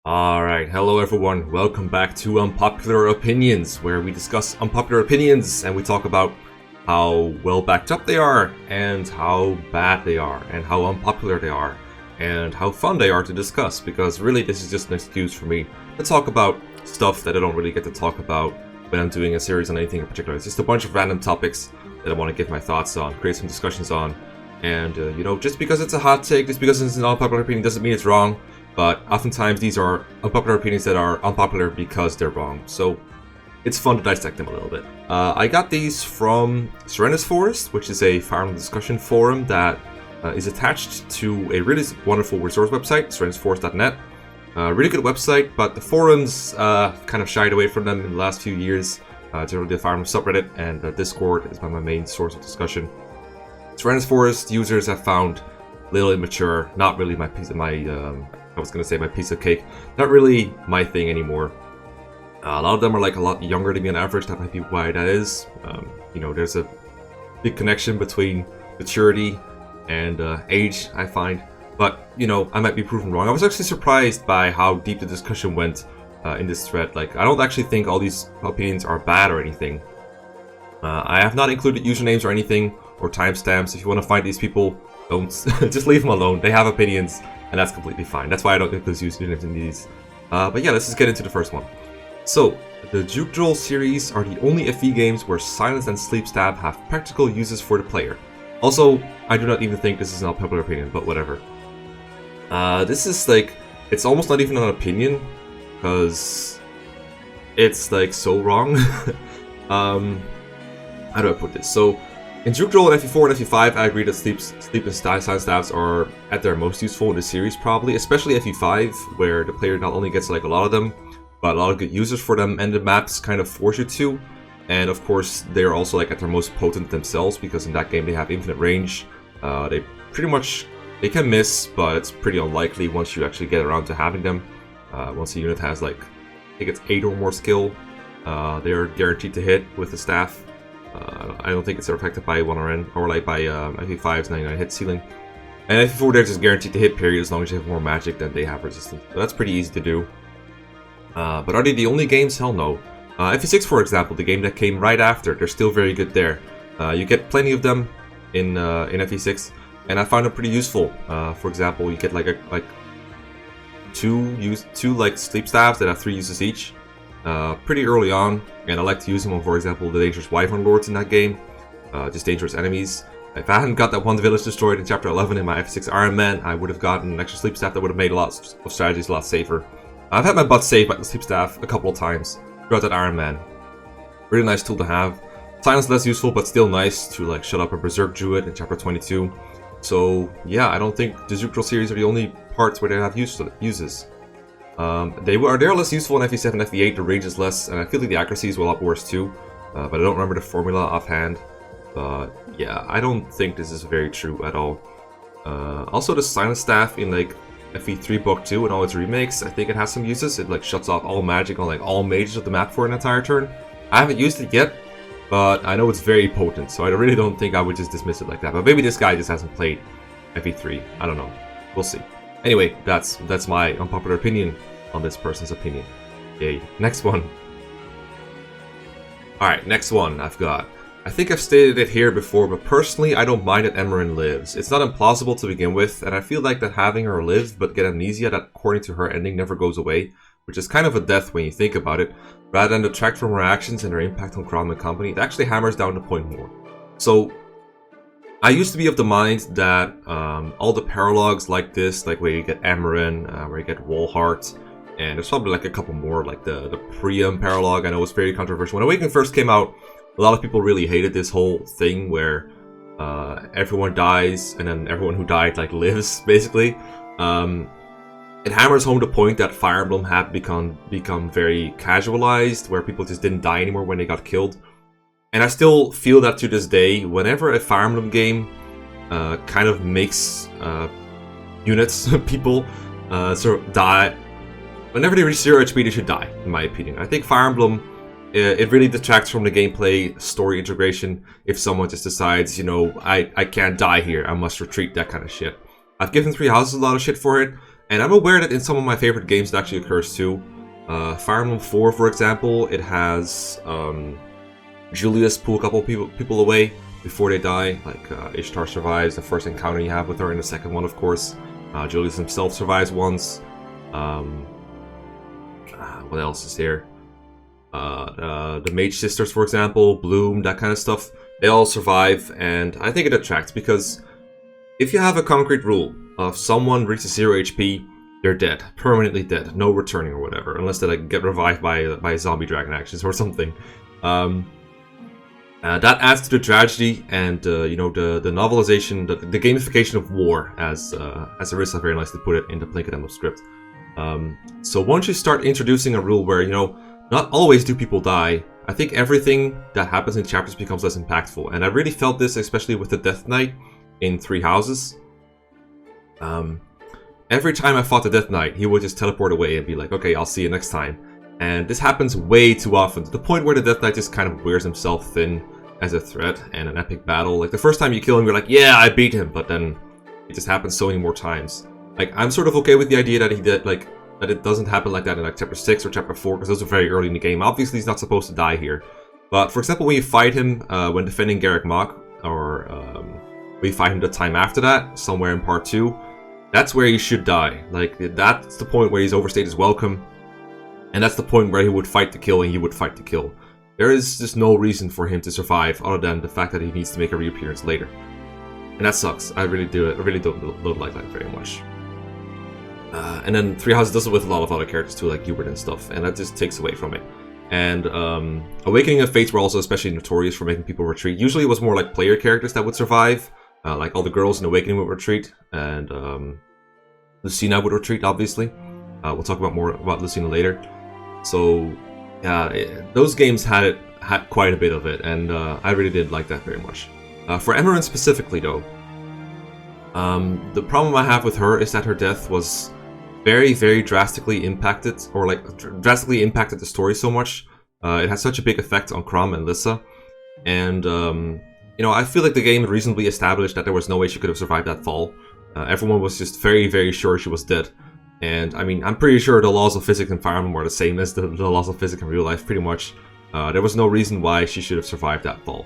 Alright, hello everyone, welcome back to Unpopular Opinions, where we discuss unpopular opinions and we talk about how well backed up they are, and how bad they are, and how unpopular they are, and how fun they are to discuss, because really this is just an excuse for me to talk about stuff that I don't really get to talk about when I'm doing a series on anything in particular. It's just a bunch of random topics that I want to give my thoughts on, create some discussions on, and just because it's a hot take, just because it's an unpopular opinion doesn't mean it's wrong. But oftentimes these are unpopular opinions that are unpopular because they're wrong. So it's fun to dissect them a little bit. I got these from Serenes Forest, which is a farm discussion forum that is attached to a really wonderful resource website, serenesforest.net. Really good website, but the forums kind of shied away from them in the last few years. Generally the farm subreddit and Discord is my main source of discussion. Serenes Forest users have found a little immature, not really my piece of my piece of cake. Not really my thing anymore. A lot of them are like a lot younger than me on average. That might be why that is. There's a big connection between maturity and age, I find. But, I might be proven wrong. I was actually surprised by how deep the discussion went in this thread. Like, I don't actually think all these opinions are bad or anything. I have not included usernames or anything, or timestamps. If you want to find these people, don't. Just leave them alone. They have opinions. And that's completely fine. That's why I don't include usernames in these. But yeah, let's just get into the first one. So, the Juke Joel series are the only FE games where silence and sleep stab have practical uses for the player. Also, I do not even think this is an unpopular opinion, but whatever. This is like, it's almost not even an opinion, because it's like so wrong. How do I put this? So, in Juke Joel and FE4 and FE5, I agree that sleep and silence stabs are at their most useful in the series, probably, especially FE5, where the player not only gets like a lot of them, but a lot of good users for them, and the maps kind of force you to. And of course, they're also like at their most potent themselves, because in that game they have infinite range. They can miss, but it's pretty unlikely once you actually get around to having them. Once a unit has like, I think it's 8 or more skill, they're guaranteed to hit with the staff. I don't think it's affected by 1RN, or like by FE5's 99 hit ceiling. And FE4 they're just guaranteed to hit, period, as long as you have more magic than they have resistance. So that's pretty easy to do. But are they the only games? Hell no. FE6, for example, the game that came right after, they're still very good there. You get plenty of them in FE6, and I found them pretty useful. For example, you get like two like sleep staves that have 3 uses each. Pretty early on, and I like to use them on, for example, the dangerous wyvern lords in that game, just dangerous enemies. If I hadn't got that one village destroyed in chapter 11 in my F6 Iron Man, I would have gotten an extra sleep staff that would have made a lot of strategies a lot safer. I've had my butt saved by the sleep staff a couple of times throughout that Iron Man. Really nice tool to have. Silence less useful, but still nice to like shut up a berserk druid in chapter 22. So yeah, I don't think the Juke Joel series are the only parts where they have uses. They're less useful in FE7 and FE8, the range is less, and I feel like the accuracy is a lot worse too, but I don't remember the formula offhand. But yeah, I don't think this is very true at all. Also, the silence staff in like FE3 book 2 and all its remakes, I think it has some uses. It like shuts off all magic on like all mages of the map for an entire turn. I haven't used it yet, but I know it's very potent, so I really don't think I would just dismiss it like that. But maybe this guy just hasn't played FE3, I don't know, we'll see. Anyway, that's my unpopular opinion on this person's opinion. Yay. Next one. Alright, next one I've got. I think I've stated it here before, but personally I don't mind that Emmeryn lives. It's not implausible to begin with, and I feel like that having her live but get amnesia that according to her ending never goes away, which is kind of a death when you think about it, rather than detract from her actions and her impact on Crown and company, it actually hammers down the point more. So, I used to be of the mind that all the paralogs like this, like where you get Emmeryn, where you get Wolhart, and there's probably like a couple more, like the Priam paralog. I know it's very controversial. When Awakening first came out, a lot of people really hated this whole thing where everyone dies and then everyone who died like lives, basically. It hammers home the point that Fire Emblem had become very casualized, where people just didn't die anymore when they got killed. And I still feel that to this day, whenever a Fire Emblem game kind of makes units, people, sort of die, whenever they reach 0 HP, they should die, in my opinion. I think Fire Emblem, it really detracts from the gameplay story integration if someone just decides, I can't die here, I must retreat, that kind of shit. I've given Three Houses a lot of shit for it, And I'm aware that in some of my favorite games it actually occurs too. Fire Emblem 4, for example, it has Julius pull a couple people away before they die. Like Ishtar survives the first encounter you have with her, and the second one, of course. Julius himself survives once. What else is here? The Mage Sisters, for example, Bloom, that kind of stuff. They all survive, and I think it attracts because if you have a concrete rule of someone reaches 0 HP, they're dead, permanently dead, no returning or whatever, unless they like get revived by zombie dragon actions or something. That adds to the tragedy and you know, the novelization, the gamification of war, as Arissa very nicely put it in the Plinkett Demo script. So once you start introducing a rule where, you know, not always do people die, I think everything that happens in chapters becomes less impactful. And I really felt this, especially with the Death Knight in Three Houses. Every time I fought the Death Knight, he would just teleport away and be like, okay, I'll see you next time. And this happens way too often, to the point where the Death Knight just kind of wears himself thin as a threat and an epic battle. Like, the first time you kill him, you're like, yeah, I beat him, but then it just happens so many more times. Like, I'm sort of okay with the idea that he did, like, that it doesn't happen like that in like chapter 6 or chapter 4, because those are very early in the game. Obviously, he's not supposed to die here. But, for example, when you fight him when defending Garreg Mach, or when you fight him the time after that, somewhere in part 2, that's where he should die. Like, that's the point where he's overstayed his welcome, and that's the point where he would fight to kill, and you would fight to kill. There is just no reason for him to survive other than the fact that he needs to make a reappearance later. And that sucks. I really do. I really don't like that very much. And then Three Houses does it with a lot of other characters too, like Hubert and stuff, and that just takes away from it. And Awakening of Fates were also especially notorious for making people retreat. Usually it was more like player characters that would survive, like all the girls in Awakening would retreat, and Lucina would retreat, obviously. We'll talk more about Lucina later. So, yeah, those games had quite a bit of it, and I really did like that very much. For Emerald specifically, though, the problem I have with her is that her death was very, very drastically impacted, or like drastically impacted the story so much. It had such a big effect on Chrom and Lissa, and you know, I feel like the game had reasonably established that there was no way she could have survived that fall. Everyone was just very, very sure she was dead. And I mean, I'm pretty sure the laws of physics in Fire Emblem are the same as the laws of physics in real life, pretty much. There was no reason why she should have survived that fall.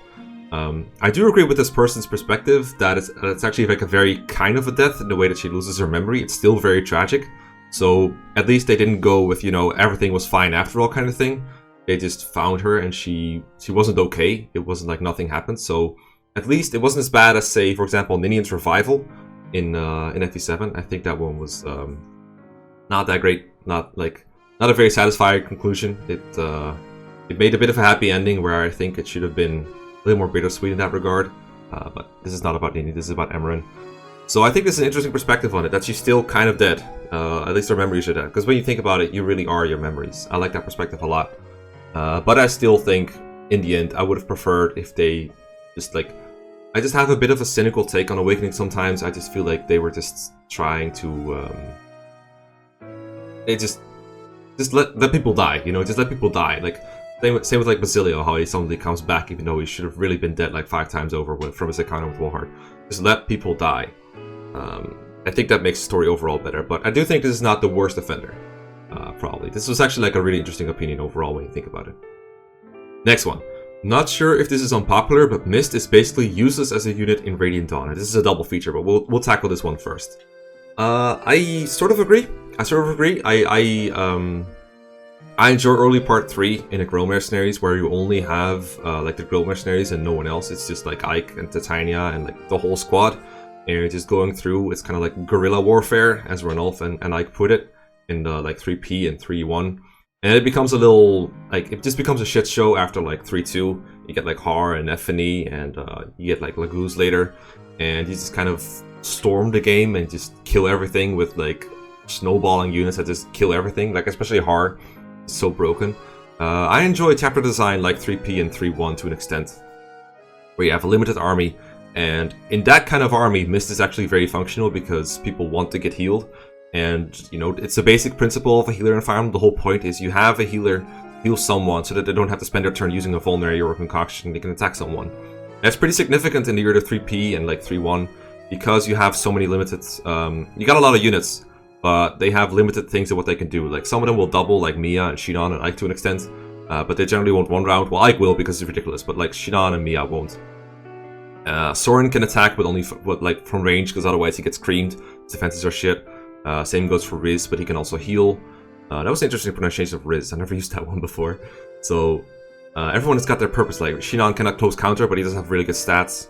I do agree with this person's perspective that it's actually like a very kind of a death in the way that she loses her memory. It's still very tragic. So at least they didn't go with, you know, everything was fine after all kind of thing. They just found her and she wasn't okay. It wasn't like nothing happened. So at least it wasn't as bad as, say, for example, Ninian's revival in FE7. I think that one was not that great. Not a very satisfying conclusion. It made a bit of a happy ending where I think it should have been a little more bittersweet in that regard. But this is not about Nini. This is about Emran. So I think this is an interesting perspective on it, that she's still kind of dead. At least her memories are dead. Because when you think about it, you really are your memories. I like that perspective a lot. But I still think, in the end, I would have preferred if they just like... I just have a bit of a cynical take on Awakening sometimes. I just feel like they were just trying to... they just let people die, you know? Just let people die. Like, same with like Basilio, how he suddenly comes back even though he should have really been dead like 5 times over from his encounter with Wohart. Just let people die. I think that makes the story overall better, but I do think this is not the worst offender. Probably. This was actually like a really interesting opinion overall when you think about it. Next one. Not sure if this is unpopular, but Mist is basically useless as a unit in Radiant Dawn. And this is a double feature, but we'll tackle this one first. I sort of agree. I enjoy early part 3 in the Grill Mercenaries, where you only have like the Grill Mercenaries and no one else. It's just like Ike and Titania and like the whole squad. And you're just going through, it's kind of like guerrilla warfare, as Ranulf and Ike put it, in the like 3P and 3.1. And it becomes a little, like, it just becomes a shit show after like 3.2. You get like Har and Effany, and you get like Laguz later. And you just kind of storm the game and just kill everything with like snowballing units that just kill everything. Like, especially Har, it's so broken. I enjoy chapter design like 3P and 3.1 to an extent, where you have a limited army. And in that kind of army, Mist is actually very functional because people want to get healed. And, you know, it's a basic principle of a healer in Fire Emblem. The whole point is you have a healer heal someone so that they don't have to spend their turn using a vulnerary or a concoction. They can attack someone. That's pretty significant in the year of 3P and like 3.1 because you have so many limited... you got a lot of units, but they have limited things of what they can do. Like some of them will double, like Mia and Shinon and Ike to an extent, but they generally won't one round. Well, Ike will because it's ridiculous, but like Shinon and Mia won't. Soren can attack, but only like from range, because otherwise he gets creamed. His defenses are shit. Same goes for Riz, but he can also heal. That was an interesting pronunciation of Riz. I never used that one before. So everyone has got their purpose. Like Shinon cannot close counter, but he does have really good stats.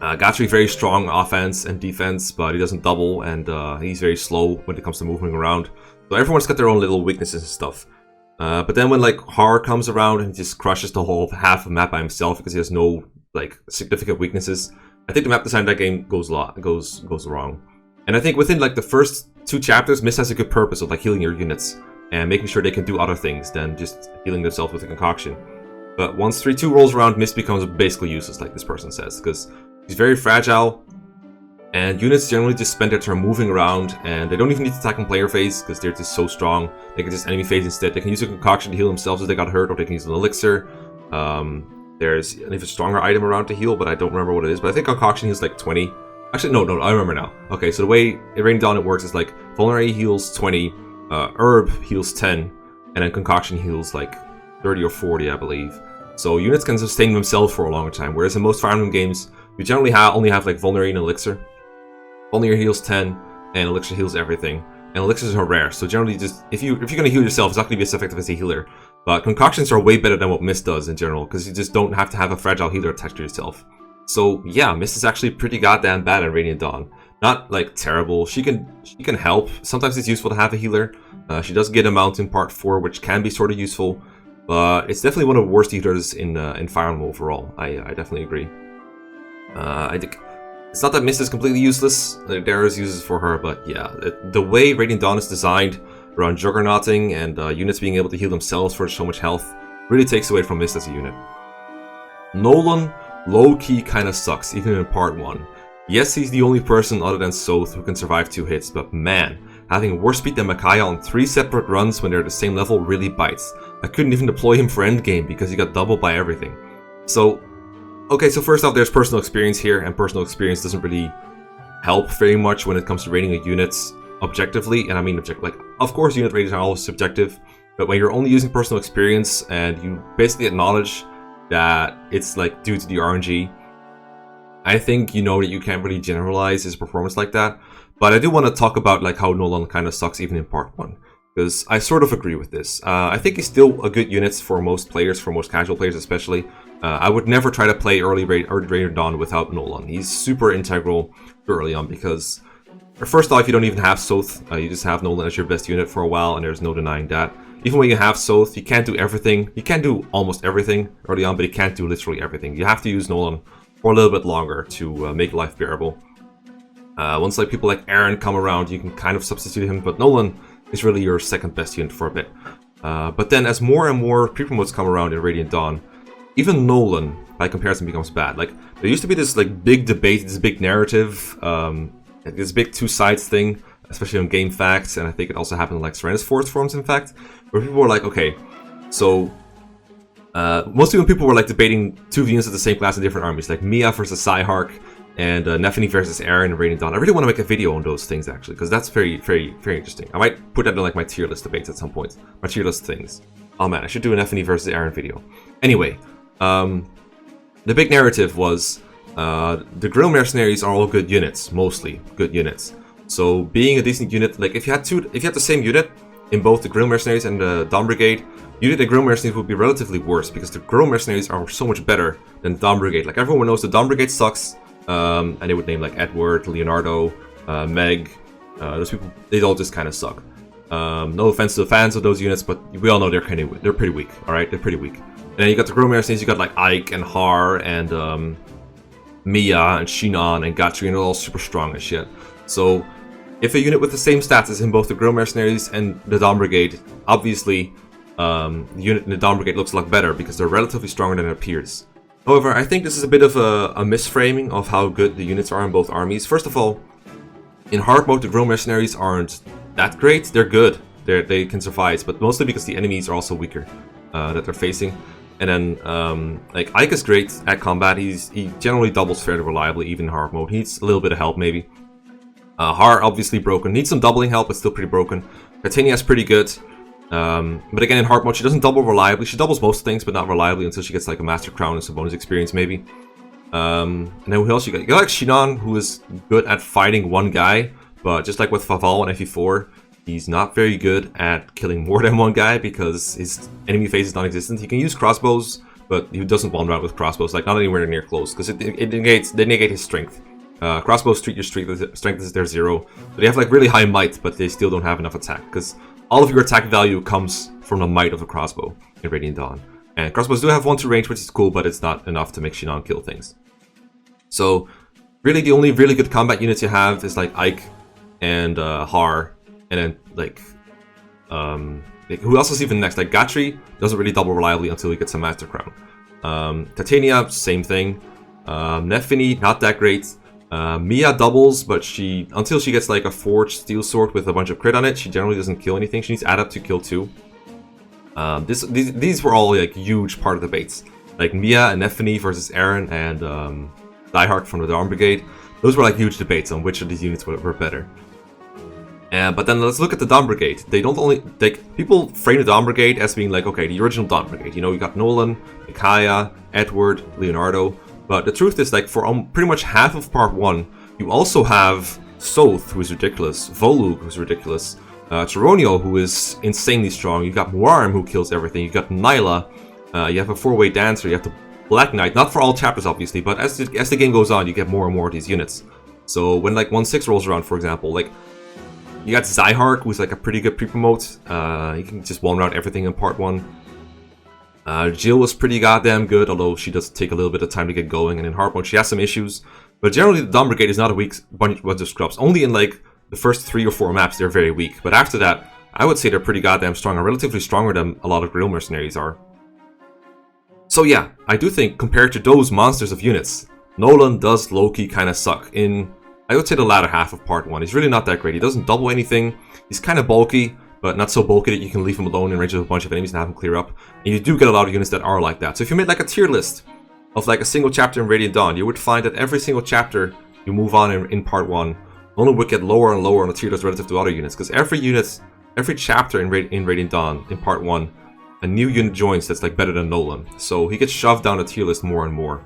Gatri very strong offense and defense, but he doesn't double, and he's very slow when it comes to moving around. So everyone's got their own little weaknesses and stuff. But then when like Har comes around and just crushes the whole half of the map by himself because he has no like significant weaknesses, I think the map design of that game goes wrong. And I think within like the first 2 chapters, Mist has a good purpose of like healing your units and making sure they can do other things than just healing themselves with a concoction. But once 3-2 rolls around, Mist becomes basically useless, like this person says, because he's very fragile, and units generally just spend their turn moving around, and they don't even need to attack in player phase because they're just so strong. They can just enemy phase instead. They can use a concoction to heal themselves if they got hurt, or they can use an elixir. There's an even stronger item around to heal, but I don't remember what it is. But I think concoction heals like 20. Actually, no, I remember now. Okay, so the way in Rain Dawn it works is like Vulnerary heals 20, Herb heals 10, and then concoction heals like 30 or 40, I believe. So units can sustain themselves for a longer time, whereas in most Fire Emblem games, you generally only have like Vulnerary and Elixir. Vulnerary heals 10, and Elixir heals everything. And Elixirs are rare, so generally just, if you're going to heal yourself, it's not going to be as effective as a healer. But concoctions are way better than what Mist does in general, because you just don't have to have a fragile healer attached to yourself. So yeah, Mist is actually pretty goddamn bad at Radiant Dawn. Not like terrible, she can help. Sometimes it's useful to have a healer. She does get a mount in part 4, which can be sort of useful. But it's definitely one of the worst healers in Fire Emblem overall. I definitely agree. I think it's not that Mist is completely useless. There is uses for her, but yeah, the way Radiant Dawn is designed around juggernauting and units being able to heal themselves for so much health really takes away from Mist as a unit. Nolan low-key kinda sucks, even in part 1. Yes, he's the only person other than Soth who can survive 2 hits, but man, having worse speed than Mekkah on 3 separate runs when they're the same level really bites. I couldn't even deploy him for endgame because he got doubled by everything. So, okay, so first off, there's personal experience here, and personal experience doesn't really help very much when it comes to rating a unit objectively. And I mean like, of course unit ratings are always subjective, but when you're only using personal experience and you basically acknowledge that it's like due to the RNG, I think you know that you can't really generalize his performance like that. But I do want to talk about like how Nolan kind of sucks even in part 1, because I sort of agree with this. I think he's still a good unit for most players, for most casual players especially. I would never try to play early Radiant Dawn without Nolan. He's super integral early on because, first off, you don't even have Soth. You just have Nolan as your best unit for a while, and there's no denying that. Even when you have Soth, you can't do everything. You can do almost everything early on, but you can't do literally everything. You have to use Nolan for a little bit longer to make life bearable. Once like people like Aaron come around, you can kind of substitute him, but Nolan is really your second best unit for a bit. But then as more and more pre-promotes come around in Radiant Dawn, even Nolan, by comparison, becomes bad. Like, there used to be this like big debate, this big narrative, this big 2 sides thing, especially on Game Facts, and I think it also happened in like Serenes Forest forums, in fact, where people were like, okay, so mostly when people were like debating 2 units of the same class in different armies, like Mia versus Psyhark, and Nephany versus Aaron and Radiant Dawn. I really want to make a video on those things actually, because that's very, very, very interesting. I might put that in like my tier list debates at some point. My tier list things. Oh man, I should do an Nephany versus Aaron video. Anyway, the big narrative was the Grill Mercenaries are all good units, mostly good units. So being a decent unit, like if you had the same unit in both the Grill Mercenaries and the Dawn Brigade, the Grill Mercenaries would be relatively worse because the Grill Mercenaries are so much better than the Dawn Brigade. Like everyone knows the Dawn Brigade sucks. And they would name like Edward, Leonardo, Meg. Those people, they all just kind of suck. No offense to the fans of those units, but we all know they're pretty weak. All right, they're pretty weak. And then you got the Grill Mercenaries. You got like Ike and Har and Mia and Shinon and Gatri, and they're all super strong and shit. So if a unit with the same stats is in both the Grill Mercenaries and the Dawn Brigade, obviously the unit in the Dawn Brigade looks a lot better because they're relatively stronger than it appears. However, I think this is a bit of a misframing of how good the units are in both armies. First of all, in hard mode, the Grill Mercenaries aren't that great. They're good. They can survive, but mostly because the enemies are also weaker that they're facing. And then, like, Ike is great at combat. He generally doubles fairly reliably, even in hard mode. He needs a little bit of help, maybe. Har, obviously broken. Needs some doubling help, but still pretty broken. Titania's pretty good. But again, in hard mode, she doesn't double reliably. She doubles most things, but not reliably until she gets like a Master Crown and some bonus experience, maybe. And then who else you got? You got like Shinon, who is good at fighting one guy, but just like with Faval and FE4, he's not very good at killing more than one guy because his enemy phase is non-existent. He can use crossbows, but he doesn't bomb around with crossbows, like not anywhere near close, because they negate his strength. Crossbows treat your strength as their 0. So they have like really high might, but they still don't have enough attack, because all of your attack value comes from the might of a crossbow in Radiant Dawn. And crossbows do have 1-2 range, which is cool, but it's not enough to make Shinon kill things. So really the only really good combat units you have is like Ike and Har, and then like who else is even next? Like Gatri doesn't really double reliably until he gets a Master Crown. Titania, same thing. Nefini, not that great. Mia doubles, but until she gets like a forged steel sword with a bunch of crit on it, she generally doesn't kill anything. She needs Adapt to kill 2. These were all like huge part of the debates. Like Mia and Nefini versus Aaron and Diehard from the Dawn Brigade. Those were like huge debates on which of these units were better. But then let's look at the Dawn Brigade. They don't only people frame the Dawn Brigade as being like, okay, the original Dawn Brigade. You know, you got Nolan, Micaiah, Edward, Leonardo. But the truth is, like, for pretty much half of Part 1, you also have Soth, who is ridiculous, Volug, who's ridiculous, Cheronio, who is insanely strong, you got Muarm, who kills everything, you got Nyla, you have a 4-way dancer, you have the Black Knight, not for all chapters, obviously, but as the game goes on, you get more and more of these units. So when, like, 1-6 rolls around, for example, like, you got Zyhark, who's, like, a pretty good pre-promote, you can just one-round everything in Part 1. Jill was pretty goddamn good, although she does take a little bit of time to get going, and in hard mode she has some issues. But generally the Dawn Brigade is not a weak bunch of scrubs. Only in like the first 3 or 4 maps they're very weak, but after that, I would say they're pretty goddamn strong, and relatively stronger than a lot of Guerrilla Mercenaries are. So yeah, I do think compared to those monsters of units, Nolan does low-key kind of suck in, I would say, the latter half of Part 1. He's really not that great. He doesn't double anything, he's kind of bulky, but not so bulky that you can leave him alone in range of a bunch of enemies and have him clear up. And you do get a lot of units that are like that. So if you made like a tier list of like a single chapter in Radiant Dawn, you would find that every single chapter you move on in Part 1, Nolan would get lower and lower on the tier list relative to other units. Because every chapter in Radiant Dawn in Part 1, a new unit joins that's like better than Nolan. So he gets shoved down the tier list more and more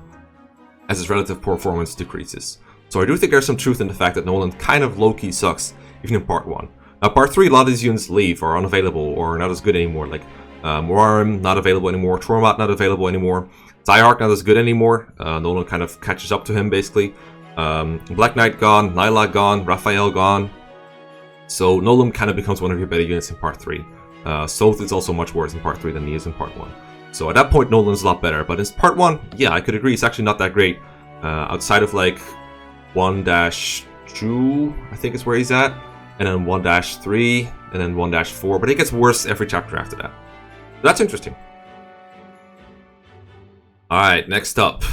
as his relative performance decreases. So I do think there's some truth in the fact that Nolan kind of low-key sucks, even in Part 1. Now, Part 3, a lot of these units leave, or are unavailable, or not as good anymore. Like, Muarm, not available anymore. Tormat, not available anymore. Zyhark, not as good anymore. Nolan kind of catches up to him, basically. Black Knight gone, Nyla gone, Raphael gone. So, Nolan kind of becomes one of your better units in Part 3. Soth is also much worse in Part 3 than he is in Part 1. So, at that point, Nolan's a lot better. But in Part 1, yeah, I could agree, it's actually not that great. Outside of, like, 1-2, I think is where he's at. And then 1-3, and then 1-4, but it gets worse every chapter after that. That's interesting. Alright, next up.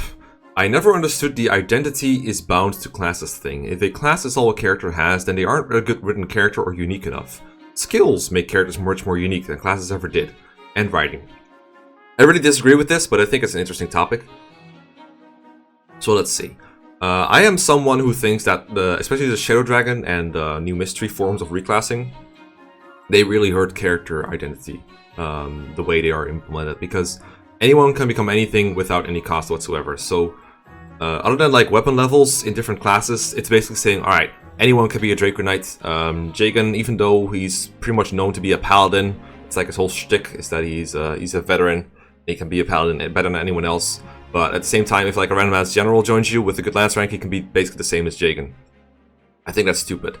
I never understood the identity is bound to classes thing. If a class is all a character has, then they aren't a good written character or unique enough. Skills make characters much more unique than classes ever did. And writing. I really disagree with this, but I think it's an interesting topic. So let's see. I am someone who thinks that, especially the Shadow Dragon and New Mystery forms of reclassing, they really hurt character identity, the way they are implemented, because anyone can become anything without any cost whatsoever. So, other than like weapon levels in different classes, it's basically saying, alright, anyone can be a Draco Knight. Jagan, even though he's pretty much known to be a paladin, it's like his whole shtick is that he's a veteran, he can be a paladin better than anyone else. But at the same time, if like a random ass general joins you with a good lance rank, he can be basically the same as Jagan. I think that's stupid.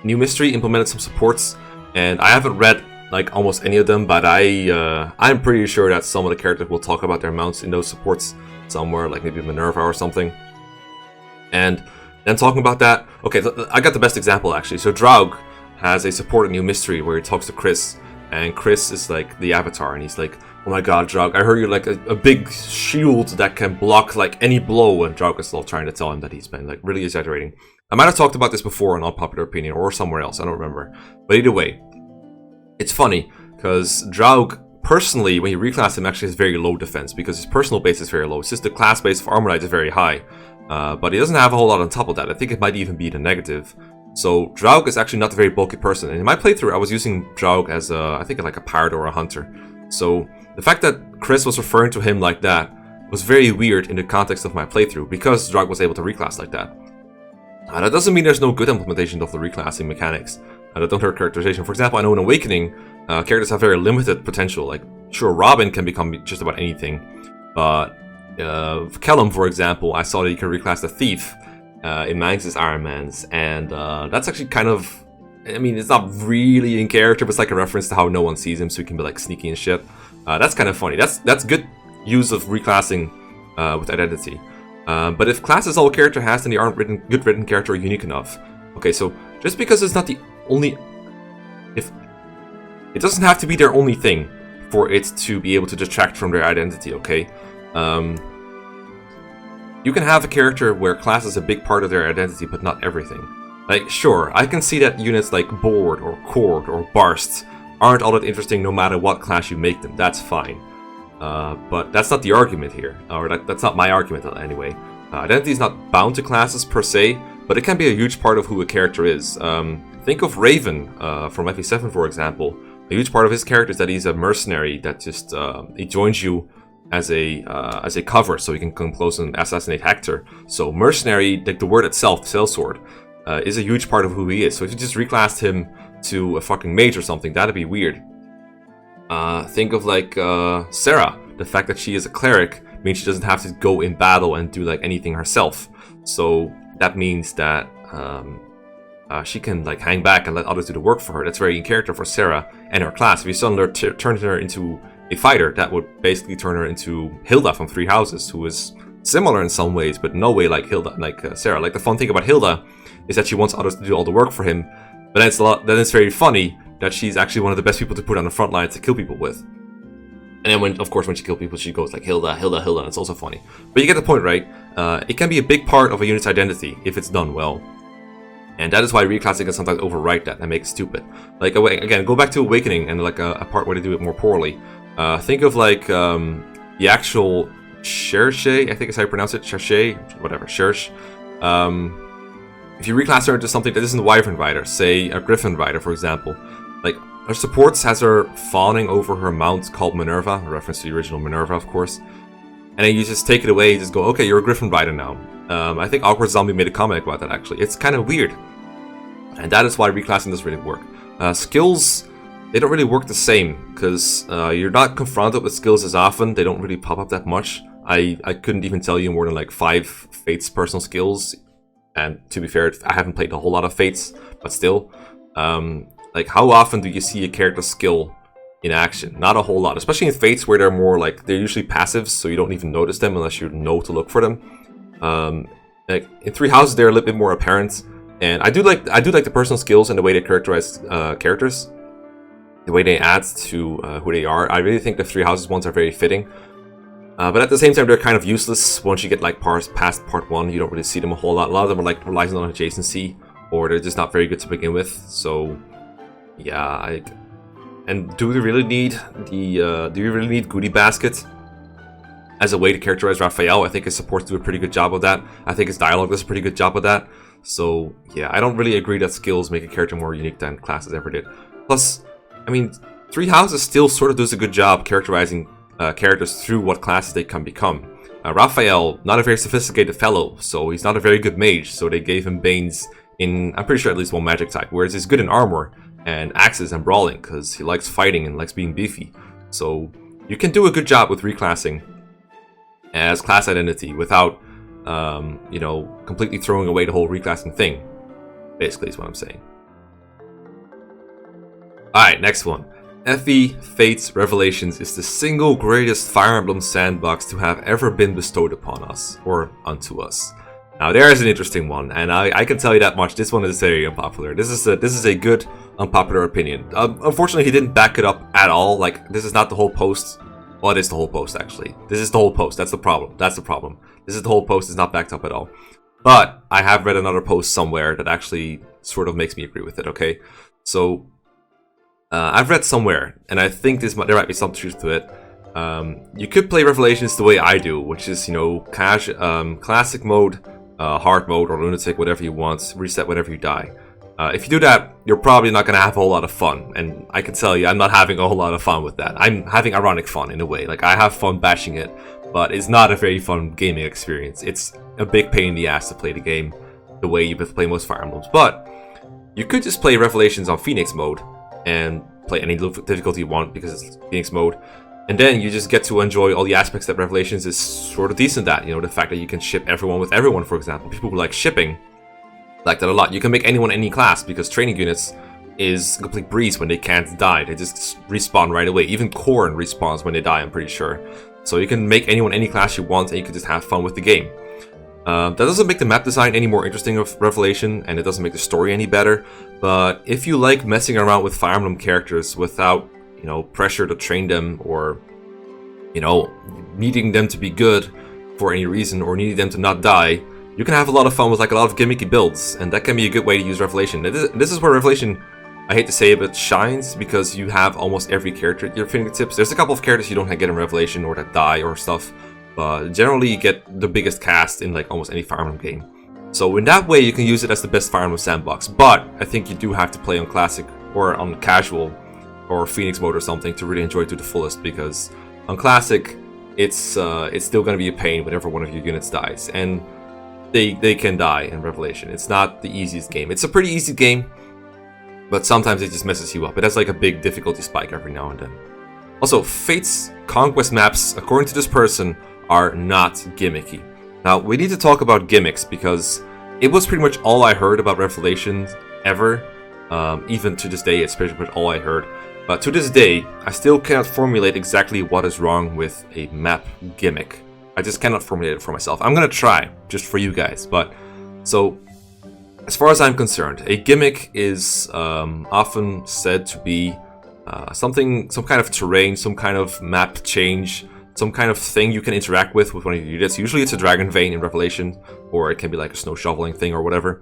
New Mystery implemented some supports, and I haven't read like almost any of them, but I'm pretty sure that some of the characters will talk about their mounts in those supports somewhere, like maybe Minerva or something. And then talking about that, okay, I got the best example actually. So Draug has a support in New Mystery where he talks to Chris, and Chris is like the avatar, and he's like, oh my god, Draug, I heard you're like a big shield that can block like any blow, and Draug is still trying to tell him that he's been like really exaggerating. I might have talked about this before in Unpopular Opinion or somewhere else, I don't remember. But either way, it's funny, because Draug, personally, when you reclass him, actually has very low defense, because his personal base is very low. It's just the class base of Armor Knight is very high. but he doesn't have a whole lot on top of that. I think it might even be the negative. So Draug is actually not a very bulky person, and in my playthrough I was using Draug as I think like a pirate or a hunter. So the fact that Chris was referring to him like that was very weird in the context of my playthrough, because Draug was able to reclass like that. That doesn't mean there's no good implementation of the reclassing mechanics that don't hurt characterization. For example, I know in Awakening, characters have very limited potential. Like, sure, Robin can become just about anything, but Kellum, for example, I saw that you can reclass the Thief in Manx's Iron Man's, and that's actually kind of, I mean, it's not really in character, but it's like a reference to how no one sees him, so he can be like sneaky and shit. That's kind of funny. That's good use of reclassing with identity. But if class is all a character has, then they aren't good written character or unique enough. Okay, so just because it's not the only, if it doesn't have to be their only thing for it to be able to detract from their identity. Okay, you can have a character where class is a big part of their identity, but not everything. Like, sure, I can see that units like Board or Cord or Barst aren't all that interesting no matter what class you make them. That's fine. But that's not the argument here, or that's not my argument anyway. Identity is not bound to classes per se, but it can be a huge part of who a character is. Think of Raven from FE7, for example. A huge part of his character is that he's a mercenary that just he joins you as a cover, so he can come close and assassinate Hector. So mercenary, like the word itself, sellsword, is a huge part of who he is. So if you just reclassed him to a fucking mage or something, that'd be weird. Think of like Sarah. The fact that she is a cleric means she doesn't have to go in battle and do like anything herself. So that means that she can like hang back and let others do the work for her. That's very in character for Sarah and her class. If you suddenly turn her into a fighter, that would basically turn her into Hilda from Three Houses, who is similar in some ways, but no way like Hilda, like Sarah. Like the fun thing about Hilda is that she wants others to do all the work for him, but then it's very funny that she's actually one of the best people to put on the front line to kill people with. And then when she kills people, she goes like Hilda, Hilda, Hilda, and it's also funny. But you get the point, right? It can be a big part of a unit's identity if it's done well. And that is why reclassing can sometimes overwrite that and make it stupid. Like, again, go back to Awakening and like a part where they do it more poorly. Think of like the actual Cherche, I think is how you pronounce it, Cherche, whatever, Cherche. If you reclass her into something that isn't a Wyvern Rider, say a Griffin Rider, for example, like her supports has her fawning over her mount called Minerva, a reference to the original Minerva, of course. And then you just take it away, you just go, okay, you're a Griffin Rider now. I think Awkward Zombie made a comment about that, actually. It's kind of weird. And that is why reclassing doesn't really work. Skills, they don't really work the same, because you're not confronted with skills as often. They don't really pop up that much. I couldn't even tell you more than like 5 Fates personal skills. And to be fair, I haven't played a whole lot of Fates, but still. Like, how often do you see a character's skill in action? Not a whole lot, especially in Fates where they're more like, they're usually passives, so you don't even notice them unless you know to look for them. Like in Three Houses, they're a little bit more apparent, and I do like the personal skills and the way they characterize characters, the way they add to who they are. I really think the Three Houses ones are very fitting. But at the same time, they're kind of useless once you get like past part 1. You don't really see them a whole lot. A lot of them are like relying on adjacency, or they're just not very good to begin with. So, yeah. And do we really need Goodie Basket as a way to characterize Raphael? I think his supports do a pretty good job of that. I think his dialogue does a pretty good job of that. So, yeah, I don't really agree that skills make a character more unique than classes ever did. Plus, I mean, Three Houses still sort of does a good job characterizing characters through what classes they can become. Raphael, not a very sophisticated fellow, so he's not a very good mage, so they gave him Banes in, I'm pretty sure, at least one magic type, whereas he's good in armor and axes and brawling, because he likes fighting and likes being beefy. So you can do a good job with reclassing as class identity without, completely throwing away the whole reclassing thing, basically is what I'm saying. Alright, next one. FE Fates Revelations is the single greatest Fire Emblem sandbox to have ever been bestowed upon us, or unto us. Now there is an interesting one, and I can tell you that much. This one is very unpopular. This is a good unpopular opinion. Unfortunately, he didn't back it up at all. Like, this is not the whole post. Well, it is the whole post, actually. This is the whole post. That's the problem. That's the problem. This is the whole post. It's not backed up at all. But I have read another post somewhere that actually sort of makes me agree with it. Okay, so. I've read somewhere, and I think there might be some truth to it, You could play Revelations the way I do, which is, you know, classic mode, hard mode, or lunatic, whatever you want, reset whenever you die. If you do that, you're probably not going to have a whole lot of fun, and I can tell you, I'm not having a whole lot of fun with that. I'm having ironic fun, in a way. Like, I have fun bashing it, but it's not a very fun gaming experience. It's a big pain in the ass to play the game the way you play most Fire Emblems. But you could just play Revelations on Phoenix mode, and play any difficulty you want, because it's Phoenix mode. And then you just get to enjoy all the aspects that Revelations is sort of decent at. You know, the fact that you can ship everyone with everyone, for example. People who like shipping like that a lot. You can make anyone any class, because training units is a complete breeze when they can't die. They just respawn right away. Even Korn respawns when they die, I'm pretty sure. So you can make anyone any class you want, and you can just have fun with the game. That doesn't make the map design any more interesting of Revelation, and it doesn't make the story any better. But if you like messing around with Fire Emblem characters without, you know, pressure to train them, or, you know, needing them to be good for any reason, or needing them to not die, you can have a lot of fun with like a lot of gimmicky builds, and that can be a good way to use Revelation. This is where Revelation, I hate to say it, but shines, because you have almost every character at your fingertips. There's a couple of characters you don't get in Revelation, or that die or stuff, but generally you get the biggest cast in like almost any Fire Emblem game. So in that way, you can use it as the best Fire Emblem sandbox. But I think you do have to play on Classic, or on Casual, or Phoenix mode or something to really enjoy it to the fullest, because on Classic, it's still going to be a pain whenever one of your units dies, and they can die in Revelation. It's not the easiest game. It's a pretty easy game, but sometimes it just messes you up. It has like a big difficulty spike every now and then. Also, Fate's conquest maps, according to this person, are not gimmicky. Now, we need to talk about gimmicks, because it was pretty much all I heard about Revelation ever. Even to this day, it's pretty much all I heard. But to this day, I still cannot formulate exactly what is wrong with a map gimmick. I just cannot formulate it for myself. I'm gonna try, just for you guys. But, so, as far as I'm concerned, a gimmick is often said to be some kind of terrain, some kind of map change, some kind of thing you can interact with one of your units. Usually it's a dragon vein in Revelation, or it can be like a snow shoveling thing or whatever.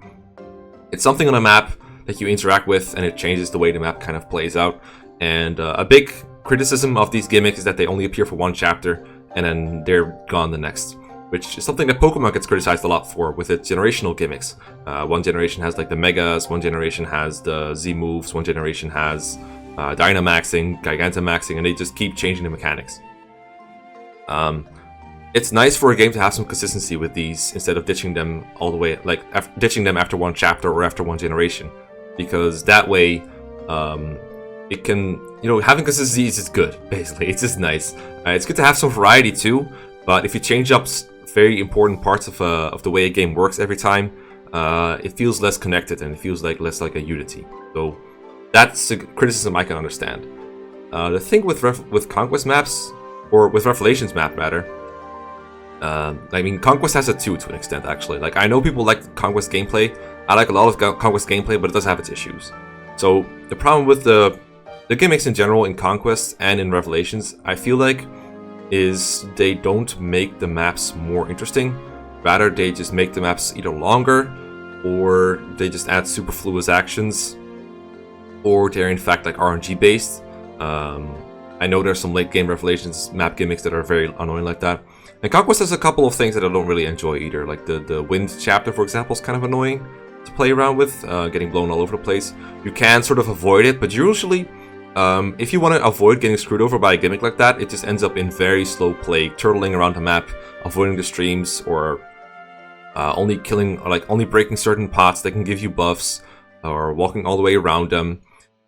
It's something on a map that you interact with, and it changes the way the map kind of plays out. And a big criticism of these gimmicks is that they only appear for one chapter, and then they're gone the next, which is something that Pokemon gets criticized a lot for with its generational gimmicks. One generation has like the Megas, one generation has the Z moves, one generation has Dynamaxing, Gigantamaxing, and they just keep changing the mechanics. It's nice for a game to have some consistency with these, instead of ditching them all the way, like ditching them after one chapter or after one generation, because that way it can, you know, having consistency is just good, basically. It's just nice. It's good to have some variety too, but if you change up very important parts of the way a game works every time, it feels less connected, and it feels like less like a unity. So that's a criticism I can understand. The thing with Conquest maps, or with Revelations map rather, I mean, Conquest has it too, to an extent, actually. Like, I know people like Conquest gameplay. I like a lot of Conquest gameplay, but it does have its issues. So the problem with the gimmicks in general in Conquest and in Revelations, I feel like, is they don't make the maps more interesting. Rather, they just make the maps either longer, or they just add superfluous actions, or they're in fact like RNG based. I know there's some late game Revelations map gimmicks that are very annoying like that. And Conquest has a couple of things that I don't really enjoy either. Like the wind chapter, for example, is kind of annoying to play around with, getting blown all over the place. You can sort of avoid it, but usually, if you want to avoid getting screwed over by a gimmick like that, it just ends up in very slow play, turtling around the map, avoiding the streams, or only breaking certain pots that can give you buffs, or walking all the way around them.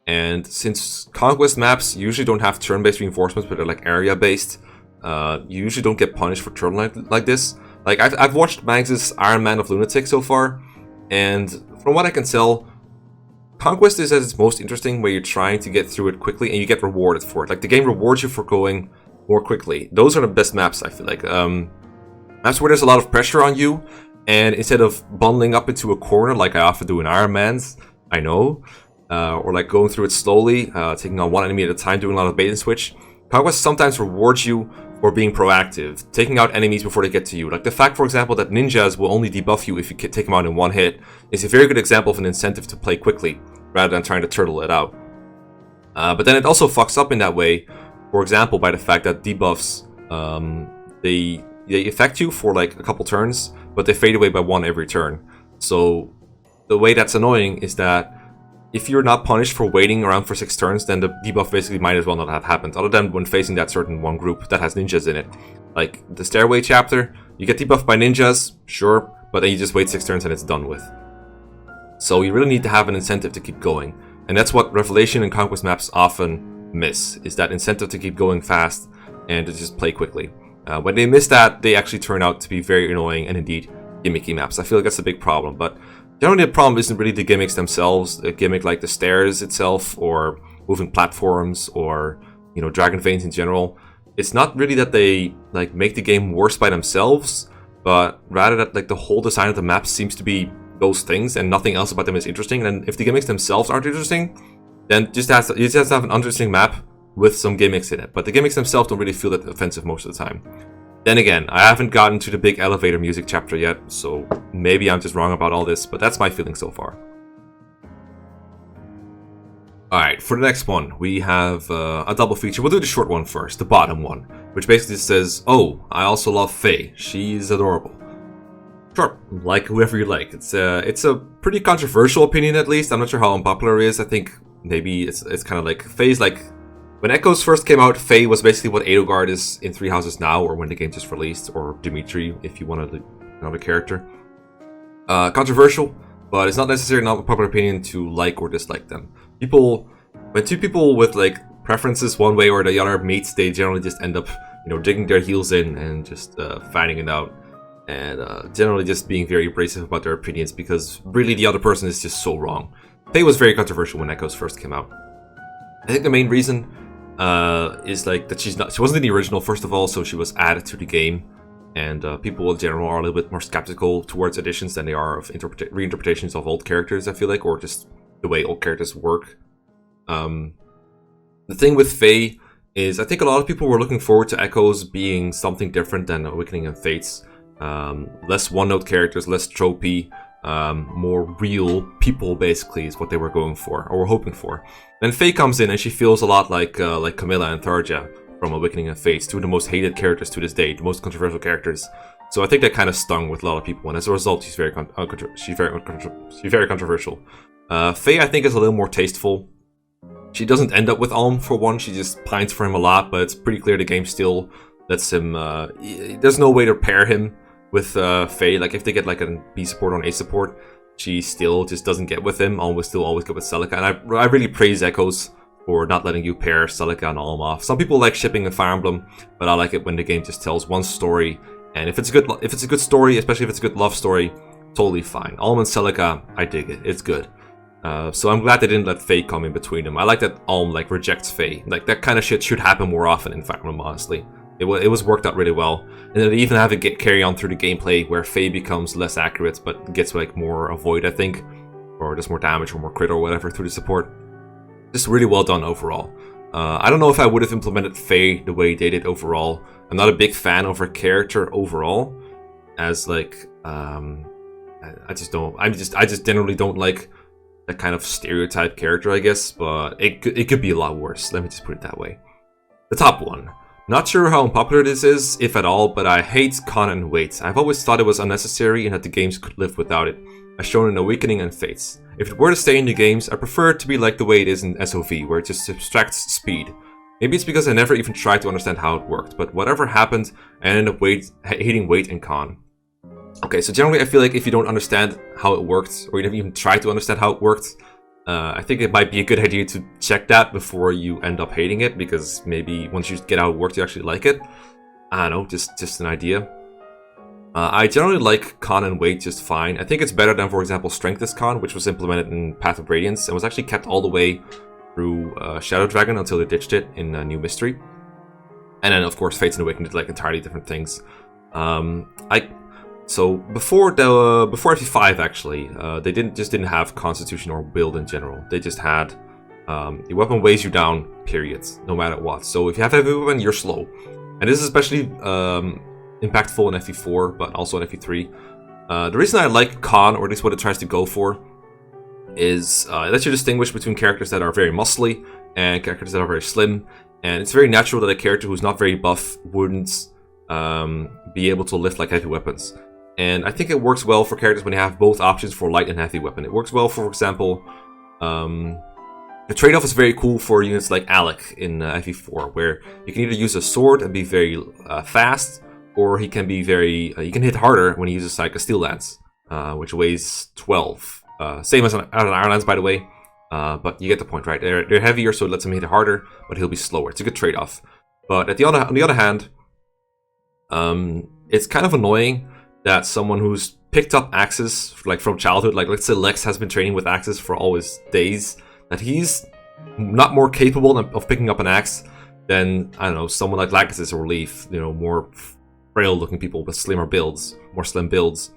And since Conquest maps usually don't have turn-based reinforcements, but they're like area-based, you usually don't get punished for turtling like this. Like, I've watched Mags' Iron Man of Lunatic so far, and from what I can tell, Conquest is at its most interesting where you're trying to get through it quickly and you get rewarded for it. Like, the game rewards you for going more quickly. Those are the best maps, I feel like. Maps where there's a lot of pressure on you, and instead of bundling up into a corner like I often do in Iron Man's, I know, or like going through it slowly, taking on one enemy at a time, doing a lot of bait and switch, Conquest sometimes rewards you for being proactive, taking out enemies before they get to you. Like the fact, for example, that ninjas will only debuff you if you take them out in one hit is a very good example of an incentive to play quickly, rather than trying to turtle it out. But then it also fucks up in that way For example, by the fact that debuffs, they affect you for like a couple turns, but they fade away by one every turn. So the way that's annoying is that if you're not punished for waiting around for 6 turns, then the debuff basically might as well not have happened, other than when facing that certain one group that has ninjas in it. Like the Stairway chapter, you get debuffed by ninjas, sure, but then you just wait 6 turns and it's done with. So you really need to have an incentive to keep going. And that's what Revelation and Conquest maps often miss, is that incentive to keep going fast and to just play quickly. When they miss that, they actually turn out to be very annoying and indeed gimmicky maps. I feel like that's a big problem, but generally the problem isn't really the gimmicks themselves, a gimmick like the stairs itself, or moving platforms, or, you know, dragon veins in general. It's not really that they like make the game worse by themselves, but rather that like the whole design of the map seems to be those things and nothing else about them is interesting. And if the gimmicks themselves aren't interesting, then you just have to have an interesting map with some gimmicks in it. But the gimmicks themselves don't really feel that offensive most of the time. Then again, I haven't gotten to the big elevator music chapter yet, so maybe I'm just wrong about all this, but that's my feeling so far. Alright, for the next one, we have a double feature. We'll do the short one first, the bottom one, which basically says, "Oh, I also love Faye. She's adorable." Sure, like whoever you like. It's a pretty controversial opinion, at least. I'm not sure how unpopular it is. I think maybe it's kind of like Faye's like, when Echoes first came out, Faye was basically what Edelgard is in Three Houses now, or when the game just released, or Dimitri if you wanted another character. Controversial, but it's not necessarily an unpopular opinion to like or dislike them. When two people with like preferences one way or the other meets, they generally just end up, you know, digging their heels in and just fighting it out, and generally just being very abrasive about their opinions because really the other person is just so wrong. Faye was very controversial when Echoes first came out. I think the main reason is like that she wasn't in the original, first of all, so she was added to the game, and people in general are a little bit more skeptical towards additions than they are of reinterpretations of old characters, I feel like, or just the way old characters work. The thing with Faye is I think a lot of people were looking forward to Echoes being something different than Awakening and Fates. Less one-note characters, less tropey, more real people, basically, is what they were going for, or were hoping for. Then Faye comes in and she feels a lot like Camilla and Tharja from Awakening and Fates, two of the most hated characters to this day, the most controversial characters. So I think that kind of stung with a lot of people, and as a result, she's very controversial. Faye, I think, is a little more tasteful. She doesn't end up with Alm for one. She just pines for him a lot, but it's pretty clear the game still lets him. There's no way to pair him with Faye. Like if they get like a B support or an A support, she still just doesn't get with him. Alm will still always get with Celica, and I really praise Echoes for not letting you pair Celica and Alm off. Some people like shipping a Fire Emblem, but I like it when the game just tells one story, and if it's a good story, especially if it's a good love story, totally fine. Alm and Celica, I dig it. It's good. So I'm glad they didn't let Faye come in between them. I like that Alm like rejects Faye. Like that kind of shit should happen more often in Fire Emblem, honestly. It was worked out really well, and then they even have it carry on through the gameplay where Faye becomes less accurate but gets like more avoid, I think, or does more damage or more crit or whatever through the support. Just really well done overall. I don't know if I would have implemented Faye the way they did overall. I'm not a big fan of her character overall, as like I just generally don't like that kind of stereotype character, I guess, but it could be a lot worse. Let me just put it that way. The top one. Not sure how unpopular this is, if at all, but I hate Con and Wait. I've always thought it was unnecessary and that the games could live without it, as shown in Awakening and Fates. If it were to stay in the games, I prefer it to be like the way it is in SOV, where it just subtracts speed. Maybe it's because I never even tried to understand how it worked, but whatever happened, I ended up hating Wait and Con. Okay, so generally I feel like if you don't understand how it worked, or you never even tried to understand how it worked, I think it might be a good idea to check that before you end up hating it, because maybe once you get how it worked, you actually like it. I don't know, just an idea. I generally like Con and Wait just fine. I think it's better than, for example, Strength is Con, which was implemented in Path of Radiance, and was actually kept all the way through Shadow Dragon until they ditched it in New Mystery. And then, of course, Fates and Awakening did like entirely different things. So before FP5 actually, they didn't have Constitution or build in general. They just had your weapon weighs you down, period, no matter what. So if you have heavy weapon, you're slow, and this is especially impactful in FP4, but also in FP3. The reason I like Con, or at least what it tries to go for, is it lets you distinguish between characters that are very muscly and characters that are very slim. And it's very natural that a character who's not very buff wouldn't be able to lift like heavy weapons. And I think it works well for characters when you have both options for light and heavy weapon. It works well, for example, the trade-off is very cool for units like Alec in FE4, where you can either use a sword and be very fast, or he can be very... you can hit harder when he uses like a steel lance, which weighs 12. Same as an iron lance, by the way, but you get the point, right? They're heavier, so it lets him hit harder, but he'll be slower. It's a good trade-off. But on the other hand, it's kind of annoying that someone who's picked up axes like from childhood, like let's say Lex has been training with axes for all his days, that he's not more capable of picking up an axe than, I don't know, someone like Lagasis or Leaf, you know, more frail looking people with slimmer builds, more slim builds.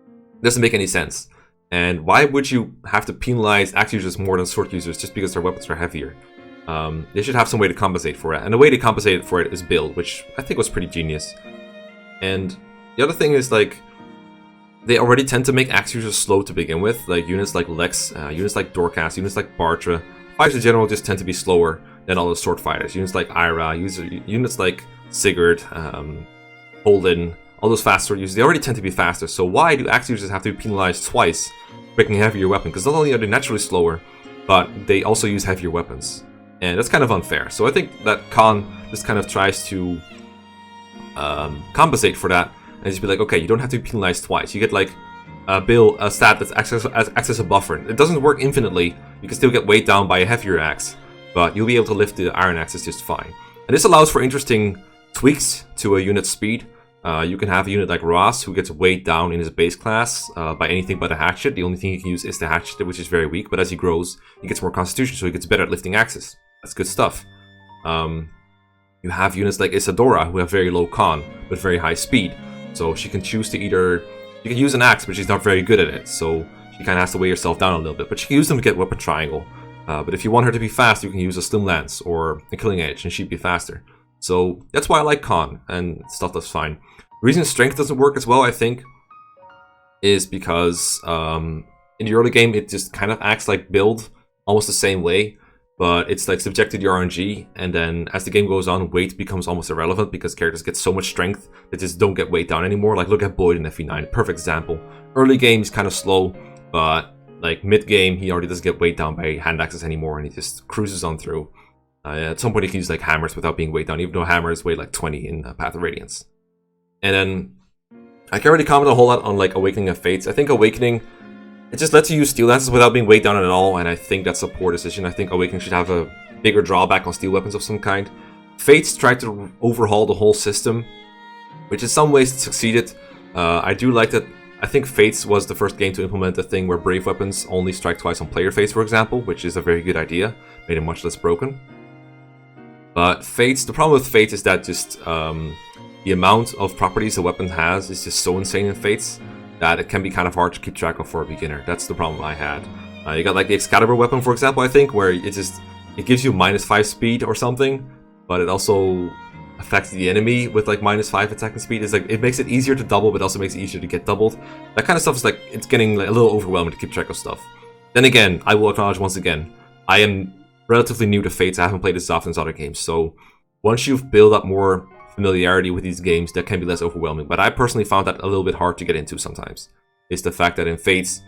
It doesn't make any sense. And why would you have to penalize axe users more than sword users just because their weapons are heavier? They should have some way to compensate for it. And the way they compensated for it is build, which I think was pretty genius. And the other thing is, like, they already tend to make axe users slow to begin with. Like units like Lex, units like Dorcas, units like Bartra. Fighters in general just tend to be slower than all the sword fighters. Units like Ira, units like Sigurd, Holden, all those fast sword users, they already tend to be faster. So why do axe users have to be penalized twice for picking a heavier weapon? Because not only are they naturally slower, but they also use heavier weapons. And that's kind of unfair. So I think that Khan just kind of tries to compensate for that. And just be like, okay, you don't have to be penalized twice. You get like a stat that acts as a buffer. It doesn't work infinitely. You can still get weighed down by a heavier axe, but you'll be able to lift the iron axes just fine. And this allows for interesting tweaks to a unit's speed. You can have a unit like Ross who gets weighed down in his base class by anything but a hatchet. The only thing he can use is the hatchet, which is very weak, but as he grows, he gets more constitution, so he gets better at lifting axes. That's good stuff. You have units like Isadora who have very low con, but very high speed. So she can choose to either... You can use an axe, but she's not very good at it, so she kind of has to weigh herself down a little bit. But she can use them to get weapon triangle. But if you want her to be fast, you can use a slim lance or a killing edge, and she'd be faster. So that's why I like con, and stuff that's fine. The reason strength doesn't work as well, I think, is because in the early game, it just kind of acts like build, almost the same way. But it's like subjected to your RNG, and then as the game goes on, weight becomes almost irrelevant because characters get so much strength that just don't get weighed down anymore. Like look at Boyd in FE9, perfect example. Early game he's kind of slow, but like mid game he already doesn't get weighed down by hand axes anymore, and he just cruises on through. At some point he can use like hammers without being weighed down, even though hammers weigh like 20 in Path of Radiance. And then I can already comment a whole lot on like Awakening of Fates. I think Awakening, it just lets you use steel lances without being weighed down at all, and I think that's a poor decision. I think Awakening should have a bigger drawback on steel weapons of some kind. Fates tried to overhaul the whole system, which in some ways succeeded. I do like that. I think Fates was the first game to implement a thing where brave weapons only strike twice on player phase, for example, which is a very good idea. Made it much less broken. But Fates, the problem with Fates is that just the amount of properties a weapon has is just so insane in Fates that it can be kind of hard to keep track of for a beginner. That's the problem I had. You got like the Excalibur weapon, for example, I think, where it gives you -5 speed or something, but it also affects the enemy with like -5 attacking speed. It's like it makes it easier to double, but also makes it easier to get doubled. That kind of stuff is like it's getting like a little overwhelming to keep track of stuff. Then again, I will acknowledge once again, I am relatively new to Fates. I haven't played this as often as other games, so once you've built up more familiarity with these games, that can be less overwhelming. But I personally found that a little bit hard to get into sometimes. It's the fact that in Fates,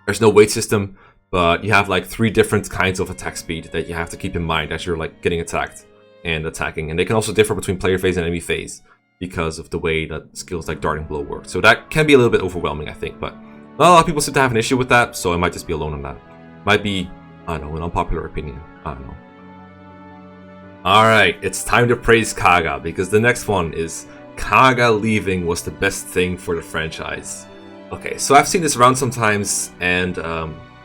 there's no weight system, but you have like 3 different kinds of attack speed that you have to keep in mind as you're like getting attacked and attacking. And they can also differ between player phase and enemy phase because of the way that skills like Darting Blow work. So that can be a little bit overwhelming, I think. But not a lot of people seem to have an issue with that, so I might just be alone on that. Might be, I don't know, an unpopular opinion. I don't know. Alright, it's time to praise Kaga, because the next one is Kaga leaving was the best thing for the franchise. Okay, so I've seen this around sometimes, and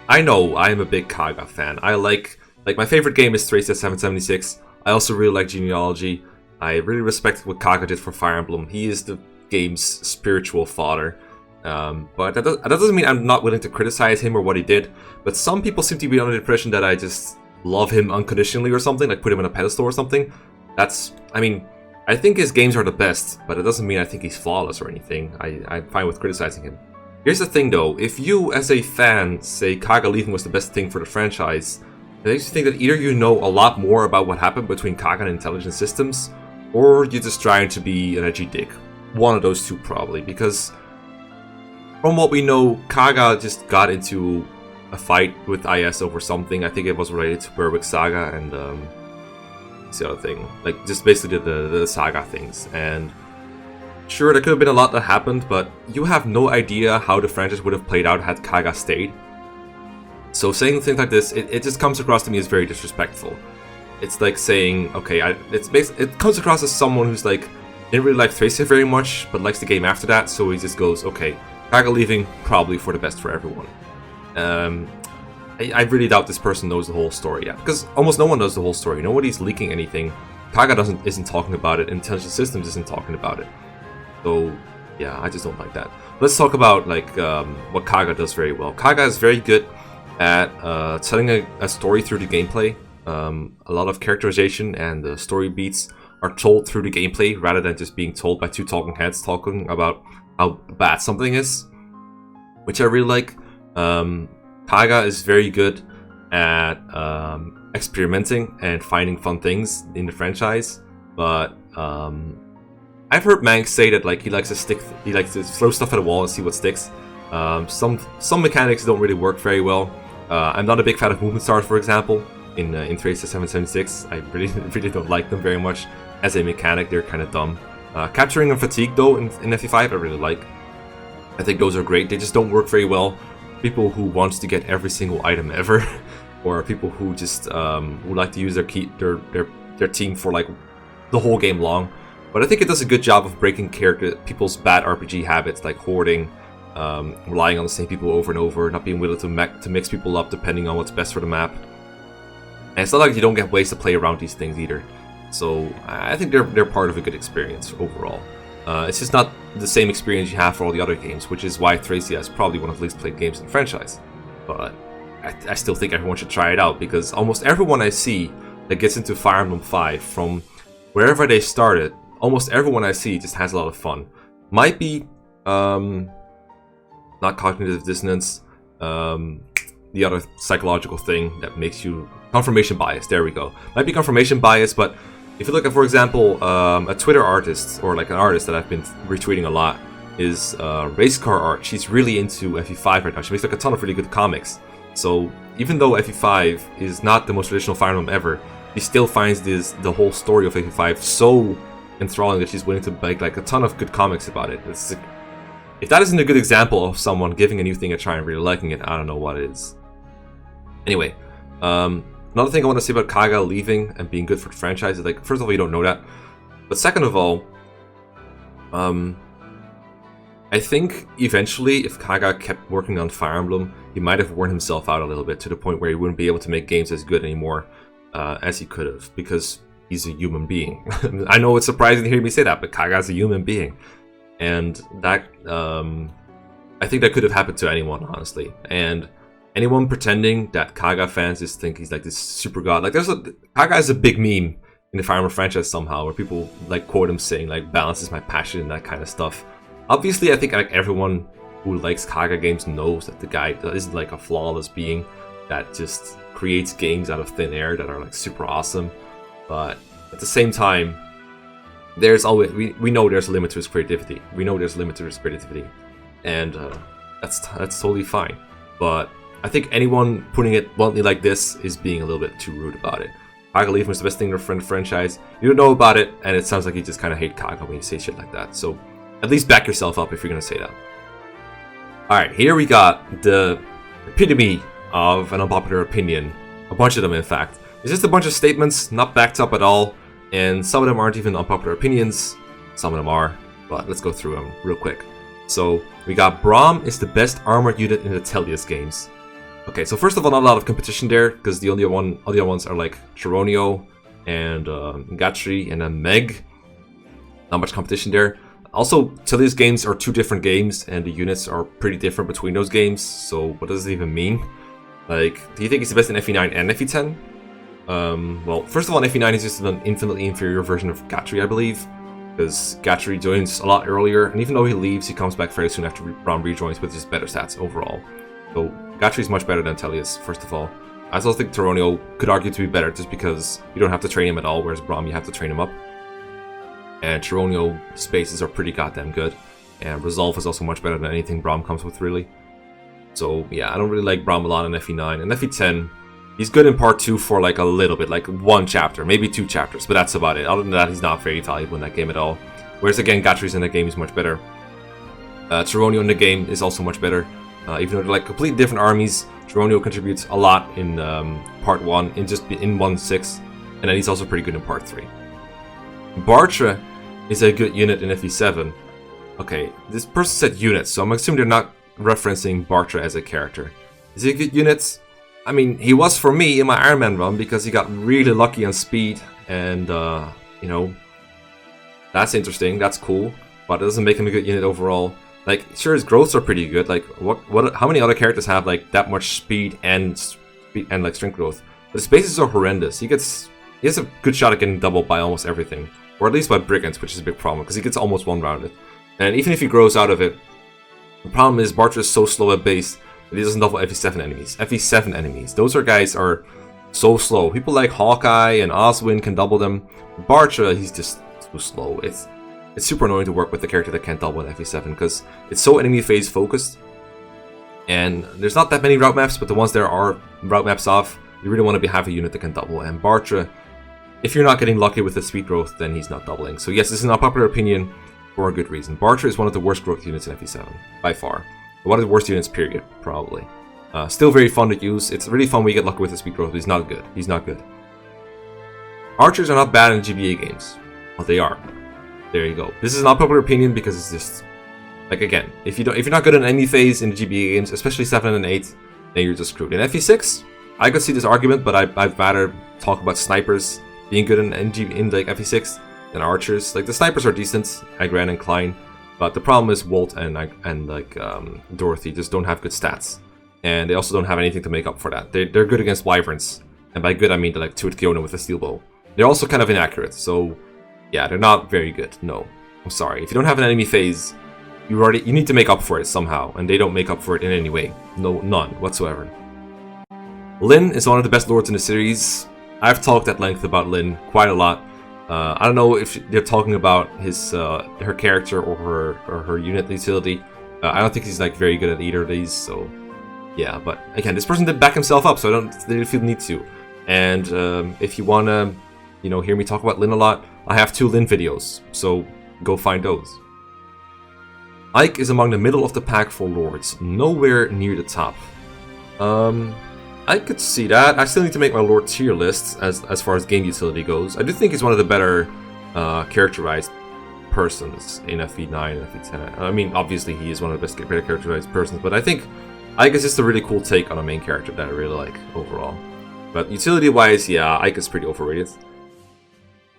I know I am a big Kaga fan. I like my favorite game is Trace 776. I also really like Genealogy. I really respect what Kaga did for Fire Emblem. He is the game's spiritual father. But that doesn't mean I'm not willing to criticize him or what he did. But some people seem to be under the impression that I just love him unconditionally or something, like put him on a pedestal or something. I mean, I think his games are the best, but it doesn't mean I think he's flawless or anything. I'm fine with criticizing him. Here's the thing though, if you as a fan say Kaga leaving was the best thing for the franchise, It makes you think that either you know a lot more about what happened between Kaga and intelligent systems, or you're just trying to be an edgy dick. One of those two, probably, because from what we know, Kaga just got into a fight with IS over something. I think it was related to Berwick Saga and what's the other thing? Like, just basically the Saga things. And sure, there could have been a lot that happened, but you have no idea how the franchise would have played out had Kaga stayed. So saying things like this, it just comes across to me as very disrespectful. It's like saying, okay, it comes across as someone who's like, didn't really like Tracer very much, but likes the game after that, so he just goes, okay, Kaga leaving, probably for the best for everyone. I really doubt this person knows the whole story yet, because almost no one knows the whole story. Nobody's leaking anything. Kaga isn't talking about it, Intelligent Systems isn't talking about it. So, yeah, I just don't like that. Let's talk about, like, what Kaga does very well. Kaga is very good at telling a story through the gameplay. A lot of characterization and the story beats are told through the gameplay rather than just being told by two talking heads talking about how bad something is, which I really like. Kaga is very good at experimenting and finding fun things in the franchise, but I've heard Mank say that like he likes to throw stuff at a wall and see what sticks. Some mechanics don't really work very well. I'm not a big fan of movement stars, for example, in Tracer 776. I really don't like them very much. As a mechanic, they're kind of dumb. Capturing and fatigue, though, in FE5, I really like. I think those are great. They just don't work very well. People who want to get every single item ever, or people who just would like to use their team for like the whole game long. But I think it does a good job of breaking people's bad RPG habits, like hoarding, relying on the same people over and over, not being willing to mix people up depending on what's best for the map. And it's not like you don't get ways to play around these things either. So I think they're part of a good experience overall. It's just not the same experience you have for all the other games, which is why Thracia is probably one of the least played games in the franchise. But I still think everyone should try it out, because almost everyone I see that gets into Fire Emblem 5 from wherever they started, almost everyone I see just has a lot of fun. Might be not cognitive dissonance, the other psychological thing that makes you confirmation bias. There we go. Might be confirmation bias, but if you look at, for example, a Twitter artist, or like an artist that I've been retweeting a lot, is Race Car Art. She's really into FE5 right now. She makes like a ton of really good comics. So even though FE5 is not the most traditional Fire Emblem ever, she still finds the whole story of FE5 so enthralling that she's willing to make like a ton of good comics about it. If that isn't a good example of someone giving a new thing a try and really liking it, I don't know what is. Anyway, another thing I want to say about Kaga leaving and being good for the franchise is, like, first of all, you don't know that. But second of all, I think eventually, if Kaga kept working on Fire Emblem, he might have worn himself out a little bit to the point where he wouldn't be able to make games as good anymore as he could have, because he's a human being. I know it's surprising to hear me say that, but Kaga's a human being. And that, I think that could have happened to anyone, honestly. And anyone pretending that Kaga fans just think he's like this super god, like Kaga is a big meme in the Fire Emblem franchise somehow, where people like quote him saying like balance is my passion and that kind of stuff. Obviously, I think like everyone who likes Kaga games knows that the guy isn't like a flawless being that just creates games out of thin air that are like super awesome. But at the same time, there's always we know there's a limit to his creativity. We know there's a limit to his creativity, and that's totally fine. But I think anyone putting it bluntly like this is being a little bit too rude about it. Kaga leaving was the best thing in the franchise. You don't know about it, and it sounds like you just kind of hate Kaga when you say shit like that. So at least back yourself up if you're going to say that. Alright, here we got the epitome of an unpopular opinion. A bunch of them, in fact. It's just a bunch of statements, not backed up at all, and some of them aren't even unpopular opinions. Some of them are, but let's go through them real quick. So, we got Braum is the best armored unit in the Tellius games. Okay, so first of all, not a lot of competition there, because the only other ones are like Chironio and Gatri and then Meg. Not much competition there. Also, Tellius games are two different games, and the units are pretty different between those games, so what does it even mean? Like, do you think it's the best in FE9 and FE10? Well, first of all, FE9 is just an infinitely inferior version of Gatri, I believe, because Gatri joins a lot earlier, and even though he leaves, he comes back very soon after Braum rejoins with just better stats overall. So, Gatri is much better than Tellius, first of all. I still think Toronio could argue to be better just because you don't have to train him at all, whereas Braum, you have to train him up. And Toronio spaces are pretty goddamn good. And Resolve is also much better than anything Braum comes with, really. So, yeah, I don't really like Braum a lot in FE9. And FE10, he's good in part 2 for like a little bit, like 1 chapter, maybe 2 chapters, but that's about it. Other than that, he's not very valuable in that game at all. Whereas, again, Gatry's in the game is much better. Toronio in the game is also much better. Even though they're like completely different armies, Toronio contributes a lot in part 1, in 1/6, and then he's also pretty good in part 3. Bartra is a good unit in FE7. Okay, this person said units, so I'm assuming they're not referencing Bartra as a character. Is he a good unit? I mean, he was for me in my Iron Man run because he got really lucky on speed, and you know, that's interesting, that's cool, but it doesn't make him a good unit overall. Like, sure, his growths are pretty good. Like, how many other characters have like that much speed and like strength growth? But his bases are horrendous. He has a good shot at getting doubled by almost everything, or at least by brigands, which is a big problem because he gets almost one-rounded. And even if he grows out of it, the problem is Bartra is so slow at base that he doesn't double FE7 enemies. FE7 enemies, those guys are so slow. People like Hawkeye and Oswin can double them. Bartra, he's just too slow. It's super annoying to work with a character that can't double in FE7 because it's so enemy phase focused. And there's not that many route maps, but the ones there are route maps off, you really want to have a unit that can double. And Bartra, if you're not getting lucky with the speed growth, then he's not doubling. So yes, this is an unpopular opinion for a good reason. Bartra is one of the worst growth units in FE7, by far. One of the worst units, period, probably. Still very fun to use. It's really fun when you get lucky with the speed growth, but he's not good. He's not good. Archers are not bad in GBA games. Well, they are. There you go. This is an unpopular opinion because it's just, like, again, if you're not good in any phase in the GBA games, especially 7 and 8, then you're just screwed. In FE6, I could see this argument, but I'd rather talk about snipers being good in like FE6 than archers. Like, the snipers are decent, Agran and Klein, but the problem is Walt and Dorothy just don't have good stats, and they also don't have anything to make up for that. They're good against wyverns, and by good I mean they're like Tuat Kiona with a steel bow. They're also kind of inaccurate, so yeah, they're not very good. No, I'm sorry. If you don't have an enemy phase, you need to make up for it somehow, and they don't make up for it in any way. No, none whatsoever. Lyn is one of the best lords in the series. I've talked at length about Lyn quite a lot. I don't know if they're talking about her character or her unit utility. I don't think he's like very good at either of these. So yeah, but again, this person did back himself up, so I don't really feel the need to. And if you wanna, hear me talk about Lyn a lot, I have 2 Lyn videos, so go find those. Ike is among the middle of the pack for lords, nowhere near the top. I could see that. I still need to make my lord tier list as far as game utility goes. I do think he's one of the better characterized persons in FE9 and FE10. I mean, obviously he is one of the better characterized persons, but I think Ike is just a really cool take on a main character that I really like overall. But utility-wise, yeah, Ike is pretty overrated.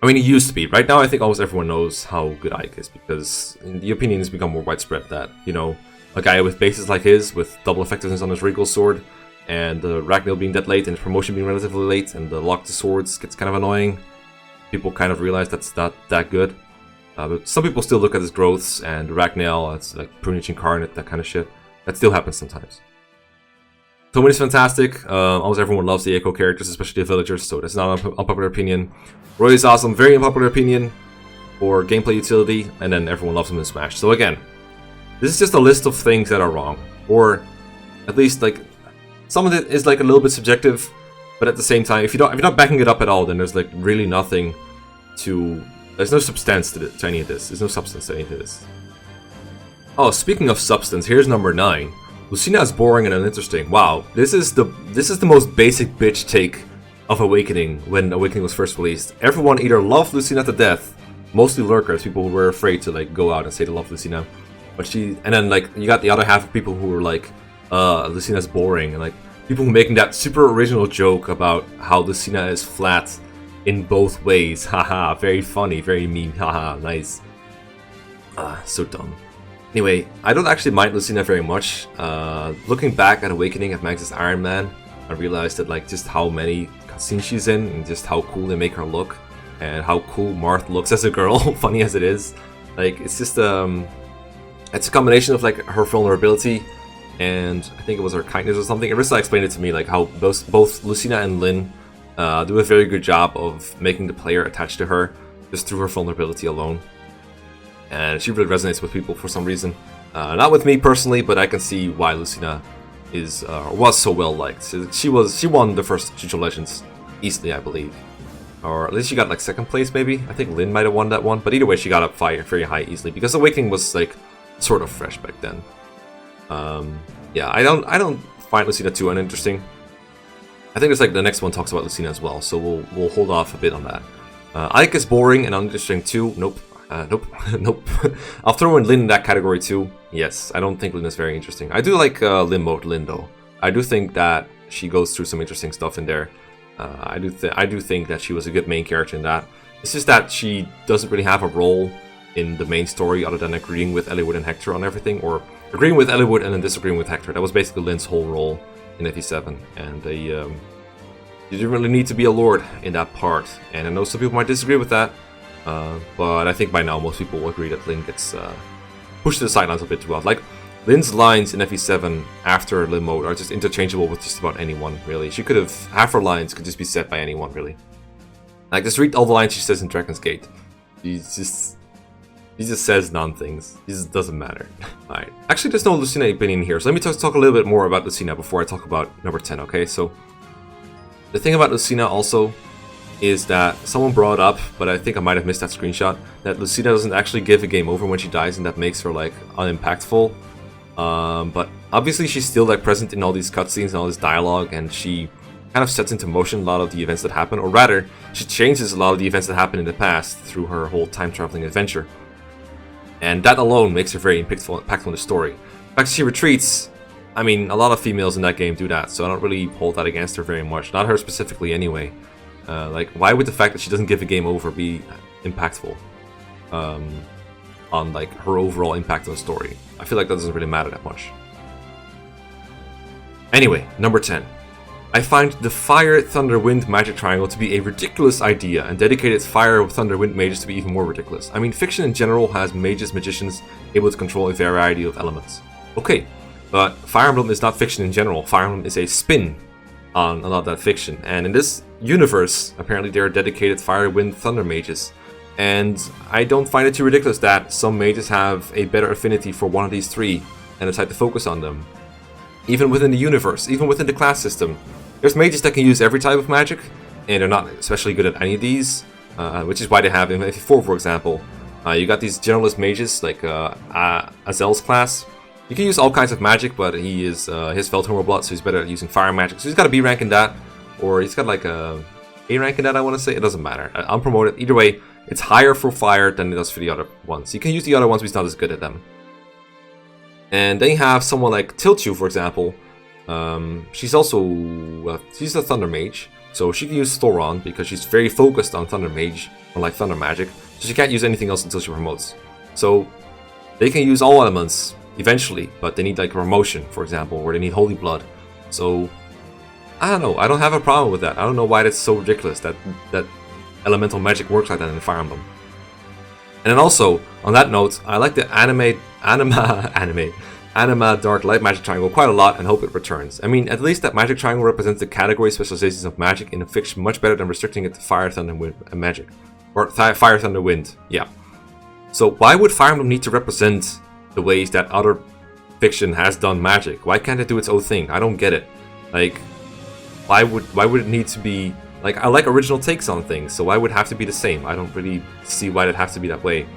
I mean, he used to be. Right now, I think almost everyone knows how good Ike is, because the opinion has become more widespread that, a guy with bases like his, with double effectiveness on his Regal sword, and the Ragnail being that late, and his promotion being relatively late, and the lock to swords gets kind of annoying. People kind of realize that's not that good. But some people still look at his growths, and Ragnail, that's like Prunich Incarnate, that kind of shit. That still happens sometimes. Tommen is fantastic. Almost everyone loves the Echo characters, especially the villagers, so that's not an unpopular opinion. Roy is awesome, very unpopular opinion for gameplay utility, and then everyone loves him in Smash. So again, this is just a list of things that are wrong, or at least like some of it is like a little bit subjective, but at the same time, if you're not backing it up at all, then there's like really nothing to. There's no substance to any of this. There's no substance to any of this. Oh, speaking of substance, here's number 9. Lucina is boring and uninteresting. Wow, this is the most basic bitch take of Awakening when Awakening was first released. Everyone either loved Lucina to death, mostly lurkers, people who were afraid to like go out and say they love Lucina, and then like you got the other half of people who were like, Lucina's boring, and like people who making that super original joke about how Lucina is flat in both ways. Haha, very funny, very meme. Haha, nice. So dumb. Anyway, I don't actually mind Lucina very much. Looking back at Awakening at Max's Iron Man, I realized that like just how many cutscenes she's in and just how cool they make her look, and how cool Marth looks as a girl, funny as it is. Like it's just it's a combination of like her vulnerability and I think it was her kindness or something. Arissa explained it to me, like how both Lucina and Lyn do a very good job of making the player attached to her just through her vulnerability alone. And she really resonates with people for some reason. Not with me personally, but I can see why Lucina was so well liked. She won the first Shouzō Legends easily, I believe. Or at least she got like second place, maybe. I think Lyn might have won that one, but either way, she got up very high easily because Awakening was like sort of fresh back then. Yeah, I don't find Lucina too uninteresting. I think it's like the next one talks about Lucina as well, so we'll hold off a bit on that. Ike is boring and uninteresting too. Nope. Nope. I'll throw in Lyn in that category too. Yes, I don't think Lyn is very interesting. I do like Lyn mode Lyn though. I do think that she goes through some interesting stuff in there. I do think that she was a good main character in that. It's just that she doesn't really have a role in the main story other than agreeing with Eliwood and Hector on everything, or agreeing with Eliwood and then disagreeing with Hector. That was basically Lyn's whole role in FE7, and you didn't really need to be a lord in that part. And I know some people might disagree with that. But I think by now most people will agree that Lyn gets pushed to the sidelines a bit too well. Like, Lyn's lines in FE7 after Lyn mode are just interchangeable with just about anyone, really. She could have, half her lines could just be said by anyone, really. Like, just read all the lines she says in Dragon's Gate. She just says non-things. It just doesn't matter. Alright. Actually, there's no Lucina opinion here, so let me talk a little bit more about Lucina before I talk about number 10, okay? So, the thing about Lucina also is that someone brought up, but I think I might have missed that screenshot, that Lucina doesn't actually give a game over when she dies, and that makes her like unimpactful. But obviously she's still like present in all these cutscenes and all this dialogue, and she kind of sets into motion a lot of the events that happen, or rather, she changes a lot of the events that happened in the past through her whole time-traveling adventure. And that alone makes her very impactful in the story. In fact, she retreats. I mean, a lot of females in that game do that, so I don't really hold that against her very much. Not her specifically anyway. Like, why would the fact that she doesn't give a game over be impactful on like her overall impact on the story? I feel like that doesn't really matter that much. Anyway, number 10. I find the Fire, Thunder, Wind magic triangle to be a ridiculous idea, and dedicated Fire, Thunder, Wind mages to be even more ridiculous. I mean, fiction in general has mages, magicians able to control a variety of elements. Okay, but Fire Emblem is not fiction in general. Fire Emblem is a spin on a lot of that fiction, and in this universe, apparently there are dedicated Fire, Wind, Thunder mages, and I don't find it too ridiculous that some mages have a better affinity for one of these three and decide to focus on them. Even within the universe, even within the class system, there's mages that can use every type of magic, and they're not especially good at any of these, which is why they have in FE4, for example, you got these generalist mages like Azel's class. You can use all kinds of magic, but he is his Feldhorn blood, so he's better at using fire magic. So he's got a B rank in that, or he's got like a A rank in that, I want to say. It doesn't matter. Unpromoted. Either way, it's higher for fire than it does for the other ones. You can use the other ones, but he's not as good at them. And then you have someone like Tilchu, for example. She's also she's a Thunder Mage, so she can use Thoron because she's very focused on Thunder Mage, or like Thunder Magic. So she can't use anything else until she promotes. So they can use all elements eventually, but they need like promotion, for example, or they need Holy Blood. So I don't know. I don't have a problem with that. I don't know why that's so ridiculous that elemental magic works like that in Fire Emblem. And then also, on that note, I like the Anima Dark Light Magic Triangle quite a lot and hope it returns. I mean, at least that Magic Triangle represents the category specializations of magic in a fiction much better than restricting it to Fire, Thunder, Wind, and Magic. Or Fire, Thunder, Wind, yeah. So why would Fire Emblem need to represent the ways that other fiction has done magic? Why can't it do its own thing? I don't get it. Like, why would it need to be... Like, I like original takes on things, so why would it have to be the same? I don't really see why it has to be that way.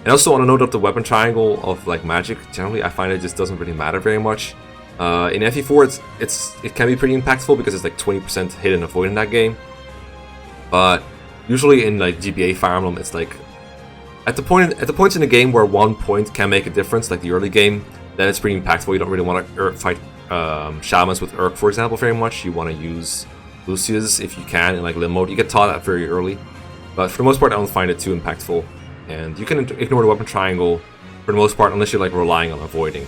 And also on a note of the weapon triangle of like magic, generally I find it just doesn't really matter very much. In FE4 it can be pretty impactful because it's like 20% hit and avoid in that game. But usually in like GBA Fire Emblem, it's like at the points in the game where 1 point can make a difference, like the early game, then it's pretty impactful. You don't really want to fight shamans with Urk, for example, very much. You want to use Lucius if you can in like Limb mode. You get taught that very early, but for the most part I don't find it too impactful. And you can ignore the weapon triangle for the most part unless you're like relying on avoiding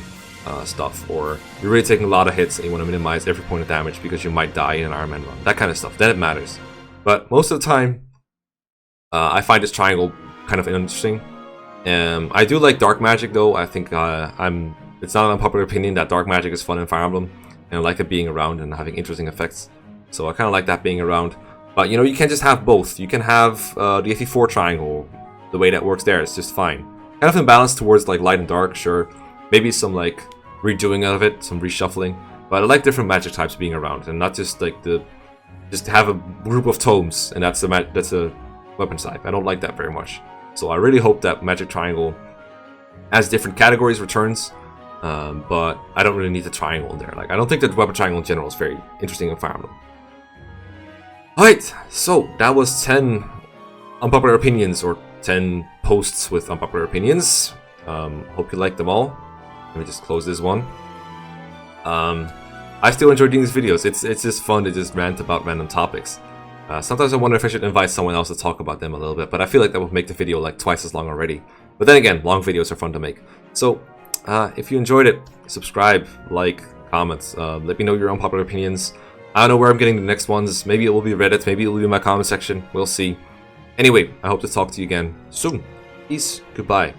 stuff, or you're really taking a lot of hits and you want to minimize every point of damage because you might die in an Iron Man run. That kind of stuff, then it matters. But most of the time I find this triangle kind of interesting. I do like dark magic though. I think I'm It's not an unpopular opinion that dark magic is fun in Fire Emblem, and I like it being around and having interesting effects. So I kind of like that being around. But you know, you can't just have both. You can have the FE4 triangle. The way that works there is just fine. Kind of imbalanced towards like light and dark, sure. Maybe some like redoing of it, some reshuffling. But I like different magic types being around, and not just like just have a group of tomes and that's a weapon type. I don't like that very much. So I really hope that Magic Triangle has different categories returns. But I don't really need the triangle in there. Like, I don't think that weapon triangle in general is very interesting in Fire Emblem. Alright, so that was 10 unpopular opinions, or 10 posts with unpopular opinions. Hope you liked them all. Let me just close this one. I still enjoy doing these videos. It's just fun to just rant about random topics. Sometimes I wonder if I should invite someone else to talk about them a little bit, but I feel like that would make the video like twice as long already. But then again, long videos are fun to make. So, if you enjoyed it, subscribe, like, comment, let me know your unpopular opinions. I don't know where I'm getting the next ones. Maybe it will be Reddit, maybe it will be my comment section. We'll see. Anyway, I hope to talk to you again soon. Peace, goodbye.